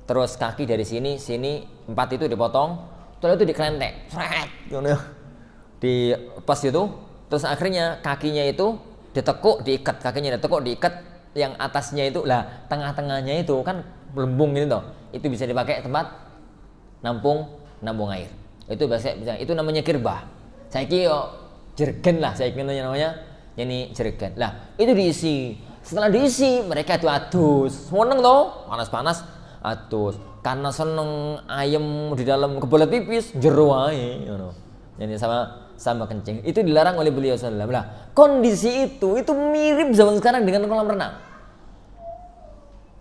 terus kaki dari sini 4 itu dipotong, terus itu dikelentek, di pas itu, terus akhirnya kakinya itu diikat, yang atasnya itu lah, tengah-tengahnya itu kan lembung gitu toh, itu bisa dipakai tempat nampung air. Itu bisa itu namanya kirbah. Saiki yo jergen lah, saiki namanya ini jergen. Lah, itu diisi. Setelah diisi, mereka itu adus. Seneng toh, panas-panas adus. Karena seneng ayam di dalam kebelet pipis, jero ae ngono. Jadi sama kencing. Itu dilarang oleh beliau sallallahu alaihi wasallam. Lah, kondisi itu mirip zaman sekarang dengan kolam renang.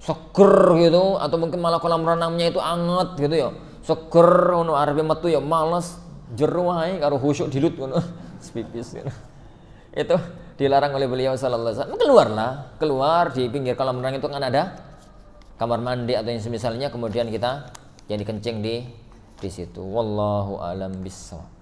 Seger gitu, atau mungkin malah kolam renangnya itu anget gitu ya. Seger ngono arepe metu ya males, jero ae karo khusyuk dilut ngono. Pipis gitu. Itu dilarang oleh beliau sallallahu alaihi wasallam. Keluar di pinggir kolam renang itu kan ada kamar mandi atau yang semisalnya, kemudian kita jadi kencing di situ. Wallahu alam bissawab.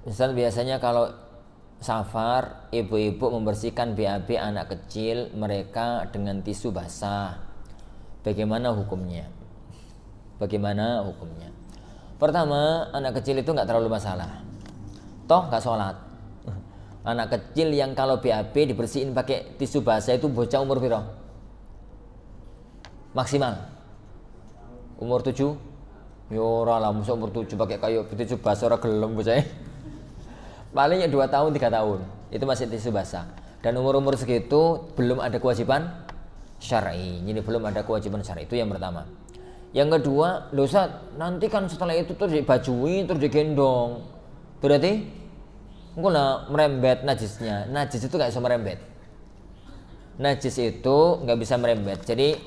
Misal biasanya kalau safar, ibu-ibu membersihkan BAB anak kecil mereka dengan tisu basah. Bagaimana hukumnya? Pertama, anak kecil itu nggak terlalu masalah. Toh nggak sholat. Anak kecil yang kalau BAB dibersihin pakai tisu basah itu bocah umur berapa? Maksimal umur 7? Yora lah, musuh umur 7 pakai kayu tisu basah ora gelem bocah. Paling ya 2 tahun 3 tahun itu masih tisu basah, dan umur segitu belum ada kewajiban syar'i. Jadi belum ada kewajiban syar'i, itu yang pertama. Yang kedua, dosa nanti kan setelah itu terus dibajui terus digendong, berarti enggak merembet najisnya. Najis itu nggak bisa merembet, najis itu nggak bisa merembet. Jadi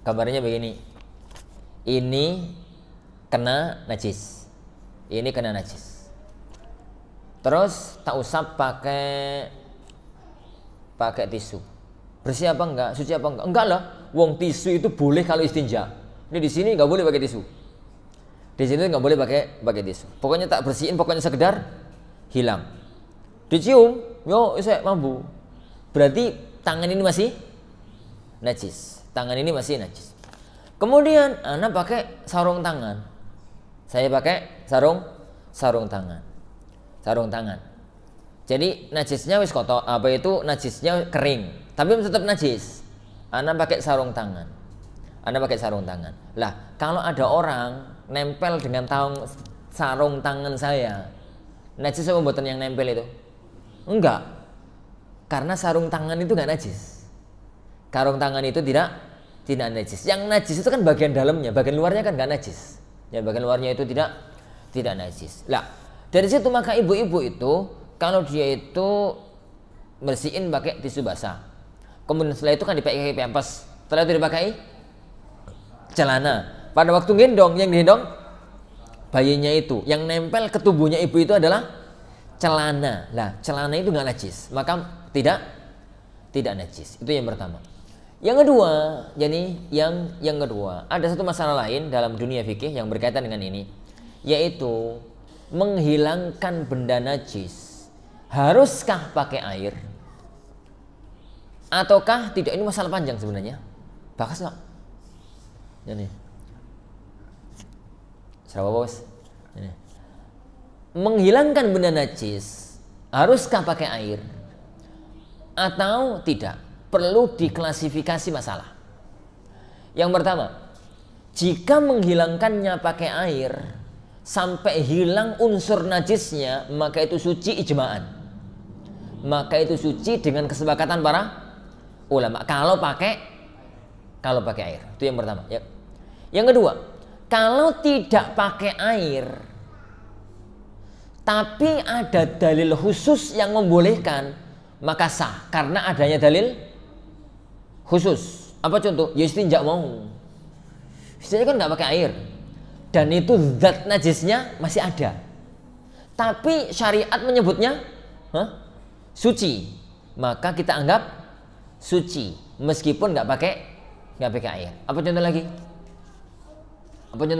kabarnya begini, ini kena najis, terus tak usap pakai tisu. Bersih apa enggak? Suci apa enggak? Enggak lah. Wong tisu itu boleh kalau istinja. Ini di sini enggak boleh pakai tisu. Di sini enggak boleh pakai tisu. Pokoknya tak bersihin, pokoknya sekedar hilang. Dicium, yo saya mampu. Berarti tangan ini masih najis. Tangan ini masih najis. Kemudian anak pakai sarung tangan. Saya pakai sarung tangan. Sarung tangan. Jadi najisnya wis kotor, najisnya kering, tapi tetap najis. Anak pakai sarung tangan. Anak pakai sarung tangan. Lah, kalau ada orang nempel dengan sarung tangan saya, najis apa mboten yang nempel itu? Enggak. Karena sarung tangan itu enggak najis. Sarung tangan itu tidak najis. Yang najis itu kan bagian dalamnya, bagian luarnya kan enggak najis. Ya, bagian luarnya itu tidak najis. Lah, dari situ maka ibu-ibu itu kalau dia itu bersihin pakai tisu basah. Kemudian setelah itu kan dipakai pampers. Setelah itu dipakai celana. Pada waktu gendong, yang digendong bayinya itu, yang nempel ke tubuhnya ibu itu adalah celana. Lah, celana itu nggak najis, maka tidak najis. Itu yang pertama. Yang kedua, jadi yang kedua, ada satu masalah lain dalam dunia fikih yang berkaitan dengan ini, yaitu menghilangkan benda najis. Haruskah pakai air? Ataukah tidak? Ini masalah panjang sebenarnya. Bahas lah. Ini. Siapa bos? Ini. Menghilangkan benda najis, haruskah pakai air? Atau tidak? Perlu diklasifikasi masalah. Yang pertama, jika menghilangkannya pakai air sampai hilang unsur najisnya, maka itu suci ijma'an. Maka itu suci dengan kesepakatan para ulama. Kalau pakai air, itu yang pertama. Ya. Yang kedua, kalau tidak pakai air, tapi ada dalil khusus yang membolehkan, maka sah karena adanya dalil khusus. Apa contoh? Ya istinja mau. Istinja kan nggak pakai air, dan itu zat najisnya masih ada. Tapi syariat menyebutnya suci, maka kita anggap suci meskipun nggak pakai air. Apa contoh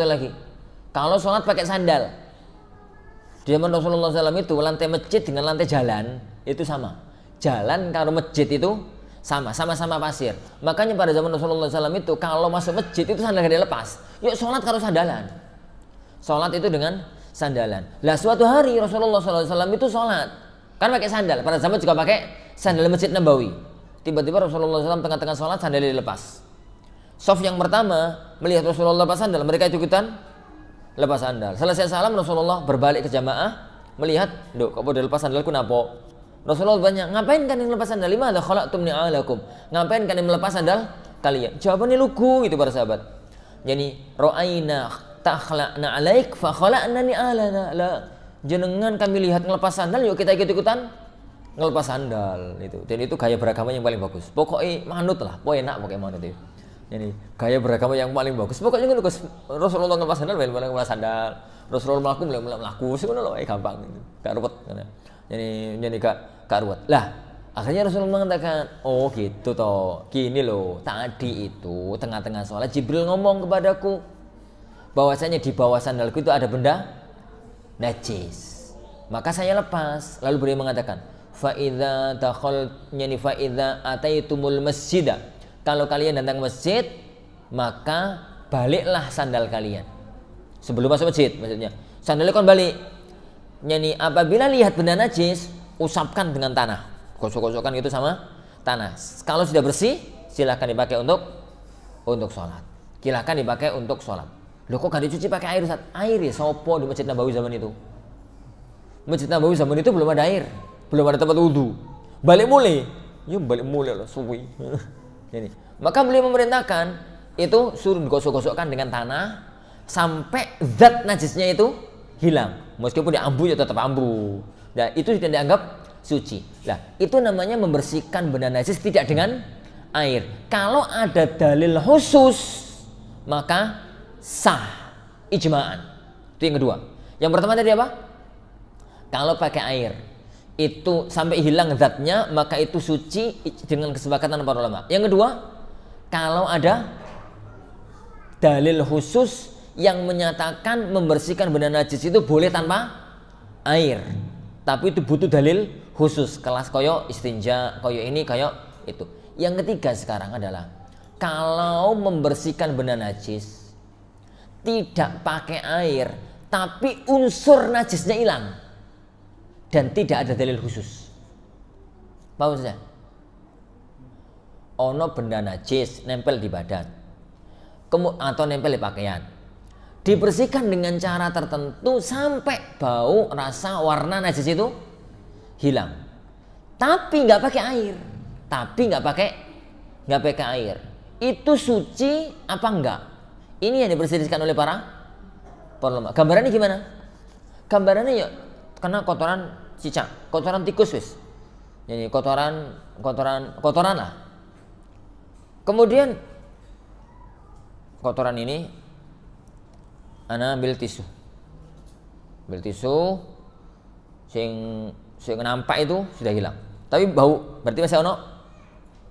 lagi? Kalau sholat pakai sandal, di zaman Rasulullah SAW itu lantai masjid dengan lantai jalan itu sama. Jalan karo masjid itu sama-sama pasir. Makanya pada zaman Rasulullah SAW itu kalau masuk masjid itu sandal gak dilepas. Yuk sholat karo sandalan. Sholat itu dengan sandalan. Lah suatu hari Rasulullah SAW itu sholat kan pakai sandal. Pada zaman juga pakai sandal Masjid Nabawi. Tiba-tiba Rasulullah SAW tengah-tengah sholat sandalnya dilepas. Sof yang pertama melihat Rasulullah lepas sandal, mereka ikutan lepas sandal. Selesai salam Rasulullah berbalik ke jamaah melihat, "Duh, kok udah lepas sandalku napa?" Rasulullah banyak, "Ngapain kan yang lepas sandal? Lima ada khalaqtum ni'alakum." Ngapain kan yang melepas sandal kalian? Jawabannya lugu itu para sahabat. Jadi, "Ra'aina takhla'na 'alaik fa khala'na ni'alana." La, jenengan kami lihat ngelepas sandal, yuk kita ikut-ikutan ngelepas sandal itu. Dan itu gaya beragama yang paling bagus. Pokoknya manut lah, pokoknya enak pokoknya manut itu. Jadi gaya beragama yang paling bagus. Pokoknya kan Rasulullah ngelepas sandal, ngelepas sandal. Rasulullah melaku, sebenarnya loh, gampang gitu. Gak ruwet. Jadi gak ruwet. Lah, akhirnya Rasulullah mengatakan, "Oh gitu toh. Gini loh, tadi itu tengah-tengah sholat Jibril ngomong kepadaku bahwasanya di bawah sandalku itu ada benda najis. Maka saya lepas." Lalu beliau mengatakan, "Fa idza ataitumul masjidah." Kalau kalian datang ke masjid, maka baliklah sandal kalian. Sebelum masuk masjid maksudnya. Sandalnya kan balik. Yani apabila lihat benda najis, usapkan dengan tanah. Gosok-gosokkan itu sama tanah. Kalau sudah bersih, silahkan dipakai untuk sholat. Silahkan dipakai untuk sholat. Loh kok gak dicuci pakai air Ustaz? Air ya sopo di Masjid Nabawi zaman itu. Masjid Nabawi zaman itu belum ada air. Belum ada tempat wudu. Balik mulai. Ya balik mulai lah suwi. Jadi, maka beliau memerintahkan itu suruh digosok-gosokkan dengan tanah sampai zat najisnya itu hilang. Meskipun diambu ya tetap ambu. Dan itu tidak dianggap suci. Nah, itu namanya membersihkan benda najis tidak dengan air. Kalau ada dalil khusus, maka sah ijma'an. Itu yang kedua. Yang pertama tadi apa? Kalau pakai air itu sampai hilang zatnya, maka itu suci dengan kesepakatan para ulama. Yang kedua, kalau ada dalil khusus yang menyatakan membersihkan benda najis itu boleh tanpa air, tapi itu butuh dalil khusus, kelas koyo istinja, koyo ini, koyo itu. Yang ketiga sekarang adalah kalau membersihkan benda najis tidak pakai air, tapi unsur najisnya hilang dan tidak ada dalil khusus. Paham saja? Ono benda najis nempel di badan, atau nempel di pakaian, dibersihkan dengan cara tertentu sampai bau, rasa, warna najis itu hilang, tapi nggak pakai air, nggak pakai air, itu suci apa enggak? Ini yang diperselisihkan oleh para ulama. Gambarannya gimana? Gambarannya ya kena kotoran cicak, kotoran tikus wis. Jadi kotoran lah. Kemudian kotoran ini ana ambil tisu. Sing nampak itu sudah hilang. Tapi bau, berarti masih ono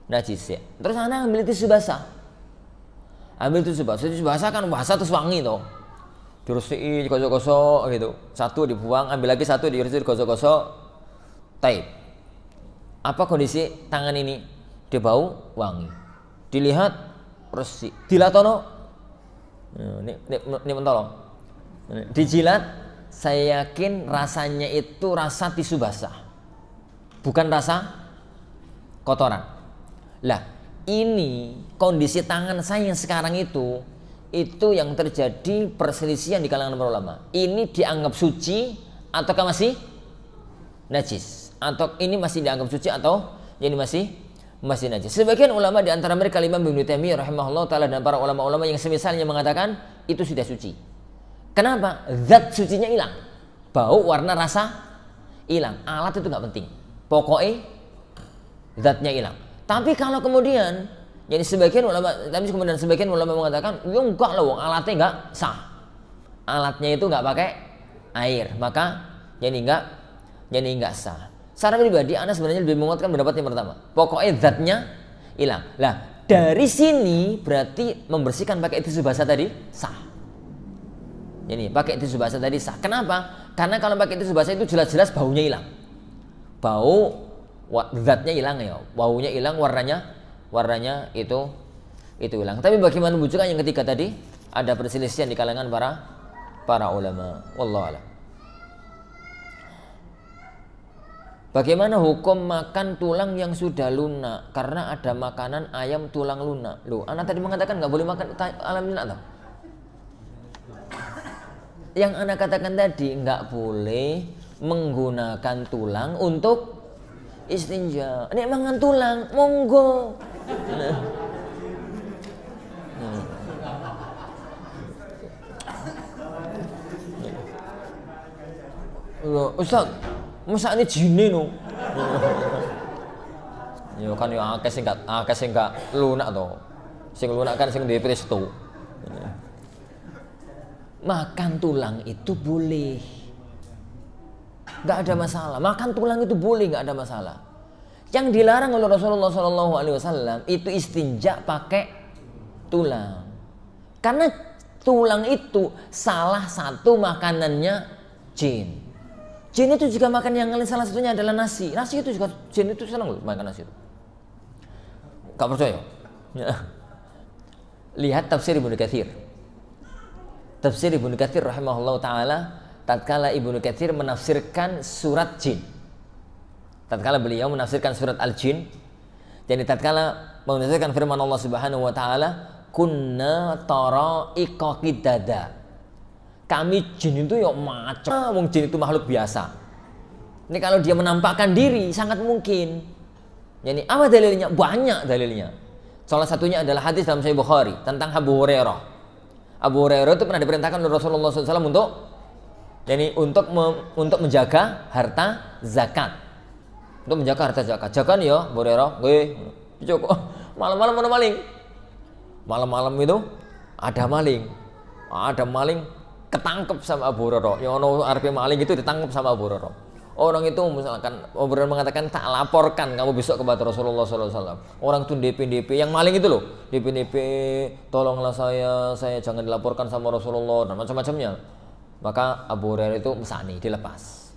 najis ya. Terus ana ambil tisu basah. Tisu basah kan basah terus wangi toh. Dibersihin, digosok-gosok gitu. Satu dibuang, ambil lagi satu dibersihin, digosok-gosok. Taib. Apa kondisi tangan ini? Dia bau, wangi. Dilihat bersih. Dilatono. Ini mentolong. Dijilat, saya yakin rasanya itu rasa tisu basah. Bukan rasa kotoran. Lah, ini kondisi tangan saya yang sekarang itu yang terjadi perselisihan di kalangan para ulama. Ini dianggap suci ataukah masih najis? Atau ini masih dianggap suci atau ini masih najis? Sebagian ulama di antara mereka Imam Ibnu Taimiyah rahimahullah taala dan para ulama-ulama yang semisalnya mengatakan itu sudah suci. Kenapa? Zat sucinya hilang. Bau, warna, rasa hilang. Alat itu nggak penting. Pokoknya zatnya hilang. Tapi kalau kemudian jadi sebagian ulama mengatakan ya enggak loh, alatnya enggak sah. Alatnya itu enggak pakai air, maka jadi enggak sah. Secara pribadi Anda sebenarnya lebih menguatkan pendapat yang pertama. Pokoknya zatnya hilang. Lah, dari sini berarti membersihkan pakai tisu basah tadi sah. Jadi pakai tisu basah tadi sah. Kenapa? Karena kalau pakai tisu basah itu jelas-jelas baunya hilang. Bau, zatnya hilang ya. Baunya hilang, warnanya itu hilang. Tapi bagaimana bujukan yang ketiga tadi? Ada perselisihan di kalangan para ulama. Wallahu a'lam. Bagaimana hukum makan tulang yang sudah lunak? Karena ada makanan ayam tulang lunak. Loh, anak tadi mengatakan nggak boleh makan ayam lunak toh? Yang anak katakan tadi nggak boleh menggunakan tulang untuk istinja. Nek mangan tulang, monggo. Loh, Ustaz, masa ini jine no? Ya kan ya akeh sing gak lunak to. Sing lunak kan sing duwe presto. Makan tulang itu boleh. Gak ada masalah. Makan tulang itu boleh, gak ada masalah. Yang dilarang oleh Rasulullah SAW itu istinja pakai tulang. Karena tulang itu salah satu makanannya jin. Jin itu juga makan yang lain, salah satunya adalah nasi. Nasi itu juga jin itu senang loh makan nasi itu. Gak percaya? Ya. Lihat tafsir Ibnu Katsir. Tafsir Ibnu Katsir rahimahullah taala tatkala Ibnu Katsir menafsirkan surat jin. Tatkala beliau menafsirkan surat Al-Jin, jadi tatkala menafsirkan firman Allah Subhanahu wa taala, kunna tara'iqa qidada. Kami jin itu ya macam, wong jin itu makhluk biasa. Ini kalau dia menampakkan diri sangat mungkin. Jadi apa dalilnya? Banyak dalilnya. Salah satunya adalah hadis dalam Sahih Bukhari tentang Abu Hurairah. Abu Hurairah itu pernah diperintahkan oleh Rasulullah SAW untuk menjaga harta zakat. Untuk menjaga harta zakat. Jaga nih ya, Abu Hurairah, nggih. Cukup. Malam-malam ada maling. Malam-malam itu ada maling. Ada maling ketangkep sama Abu Hurairah. Yang ono arepe maling itu ditangkap sama Abu Hurairah. Orang itu misalkan Abu Hurairah mengatakan tak laporkan kamu besok kepada Rasulullah SAW. Orang itu DP yang maling itu loh, DP tolonglah saya jangan dilaporkan sama Rasulullah dan macam-macamnya. Maka Abu Hurairah itu mesani dilepas.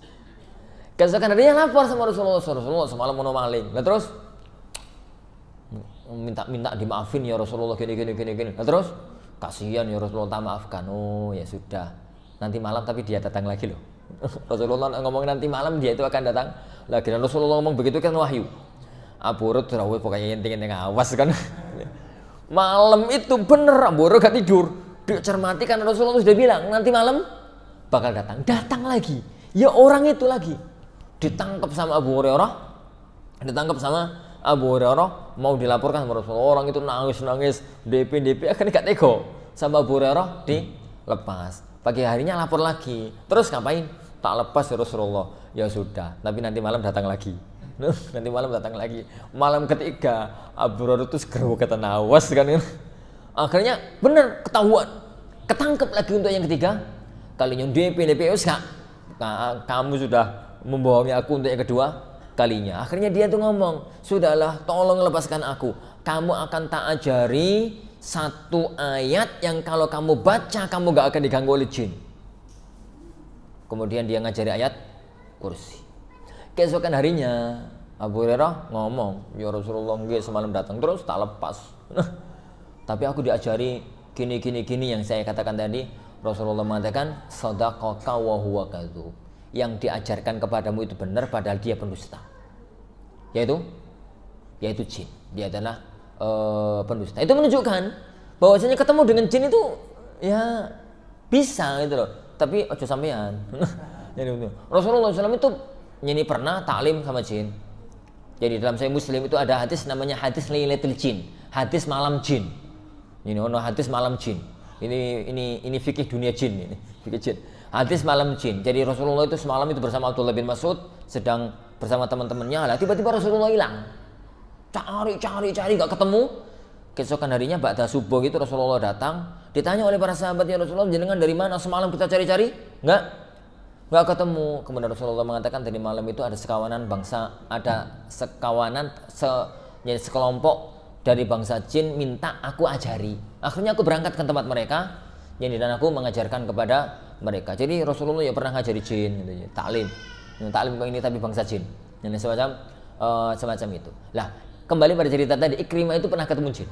Keesokan harinya lapor sama Rasulullah semalam mau maling. Lah terus minta dimaafin ya Rasulullah gini. Lah terus kasihan ya Rasulullah, tak maafkan. Oh ya sudah. Nanti malam tapi dia datang lagi loh. Rasulullah ngomong nanti malam dia itu akan datang lagi. Dan Rasulullah ngomong begitu kan wahyu. Abu Hurairah terawih pokoknya intinya awas kan. Malam itu bener Abu Hurairah gak tidur. Dia cermati kan Rasulullah sudah bilang nanti malam bakal datang lagi. Ya orang itu lagi ditangkap sama Abu Hurairah, mau dilaporkan sama Rasulullah. Orang itu nangis, DP akhirnya gak tega sama Abu Hurairah, dilepas. Pagi harinya lapor lagi. Terus ngapain? Tak lepas ya Rasulullah. Ya sudah, tapi nanti malam datang lagi. Malam ketiga Abu Hurairah itu segeru kata nawas kan. Akhirnya bener ketahuan, ketangkep lagi untuk yang ketiga. Kalinya DP kamu sudah membohongi aku untuk yang kedua kalinya. Akhirnya dia tuh ngomong, sudahlah tolong lepaskan aku. Kamu akan tak ajari satu ayat yang kalau kamu baca kamu gak akan diganggu oleh jin. Kemudian dia ngajari ayat kursi. Keesokan harinya Abu Hurairah ngomong, ya Rasulullah nggih semalam datang terus tak lepas. Tapi aku diajari gini yang saya katakan tadi. Rasulullah mengatakan sadaqaka wa huwa kadzub. Yang diajarkan kepadamu itu benar padahal dia pendusta. Yaitu jin. Dia adalah pendusta. Itu menunjukkan bahwasanya ketemu dengan jin itu ya bisa gitu loh. Tapi ojo sampean. Rasulullah SAW itu ini pernah taklim sama jin. Jadi dalam Sahih Muslim itu ada hadis namanya hadis Lailatul Jin, hadis malam jin. Ini hadis malam jin. Ini fikih dunia jin ini. Fikih jin. Hadis malam jin. Jadi Rasulullah itu semalam itu bersama Abdullah bin Mas'ud sedang bersama teman-temannya. Lah tiba-tiba Rasulullah hilang. Cari gak ketemu. Keesokan harinya ba'da subuh itu Rasulullah datang, ditanya oleh para sahabat, ya Rasulullah jenengan dari mana? Semalam kita cari-cari, enggak ketemu. Kemudian Rasulullah mengatakan tadi malam itu ada sekelompok dari bangsa jin minta aku ajari. Akhirnya aku berangkat ke tempat mereka, dan aku mengajarkan kepada mereka. Jadi Rasulullah ya pernah ngajari jin, gitu, taklim ini tapi bangsa jin, dan semacam itu. Lah kembali pada cerita tadi, Ikrimah itu pernah ketemu jin.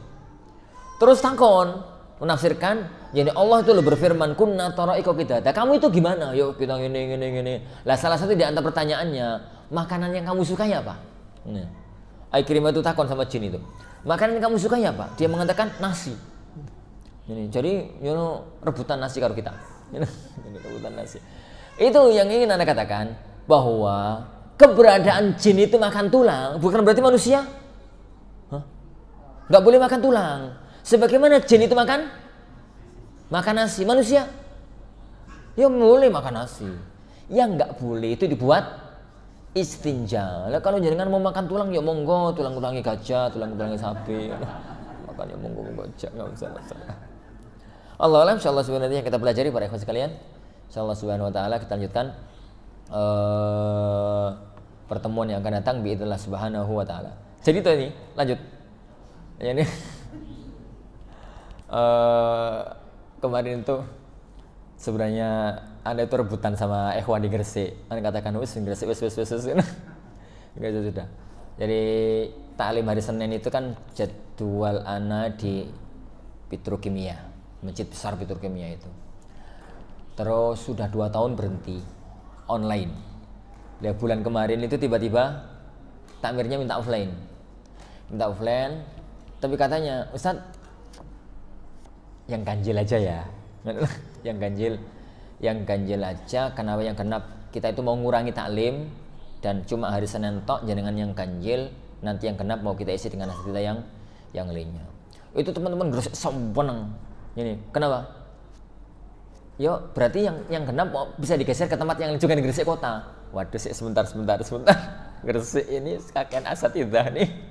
Terus takon, menafsirkan, jadi Allah itu berfirman, kunna tara'iqa qidada. Kamu itu gimana? Yuk kita gini. Lah salah satu di antara pertanyaannya, makanan yang kamu sukai apa? Ikrimah itu takon sama jin itu. Makanan yang kamu sukai apa? Dia mengatakan nasi. Jadi rebutan nasi kalau kita. Rebutan nasi. Itu yang ingin Anda katakan, bahwa keberadaan jin itu makan tulang bukan berarti manusia nggak boleh makan tulang. Sebagaimana jin itu makan nasi, manusia ya boleh makan nasi. Yang nggak boleh itu dibuat istinja. Lah kalau jangan mau makan tulang ya monggo, tulang-tulangnya gajah, tulang-tulangnya sapi. Makanya monggo aja, nggak usah. Allah alam, insyaallah sebenarnya yang kita pelajari para ikhwan sekalian. Insyaallah subhanahu wa taala kita lanjutkan pertemuan yang akan datang biidznillah subhanahu wa taala. Jadi itu ini lanjut. Ini kemarin itu sebenarnya Anda itu rebutan sama ikhwan di Gresik. Anda katakan wis Gresik wis. Enggak sudah. Jadi taklim hari Senin itu kan jadwal Ana di Petrokimia, masjid besar Petrokimia itu. Terus sudah 2 tahun berhenti online. Lihat bulan kemarin itu tiba-tiba takmirnya minta offline. Tapi katanya, Ustaz, yang ganjil aja ya. yang ganjil aja, kenapa yang genap? Kita itu mau ngurangi taklim dan cuma hari Senin tok jenengan yang ganjil, nanti yang genap mau kita isi dengan hasil kita yang lainnya. Itu teman-teman Gresik sempeneng. Ini, kenapa? Yo, berarti yang genap bisa digeser ke tempat yang juga di Gresik kota. Waduh, sebentar. Gresik ini kakek asatidzah nih.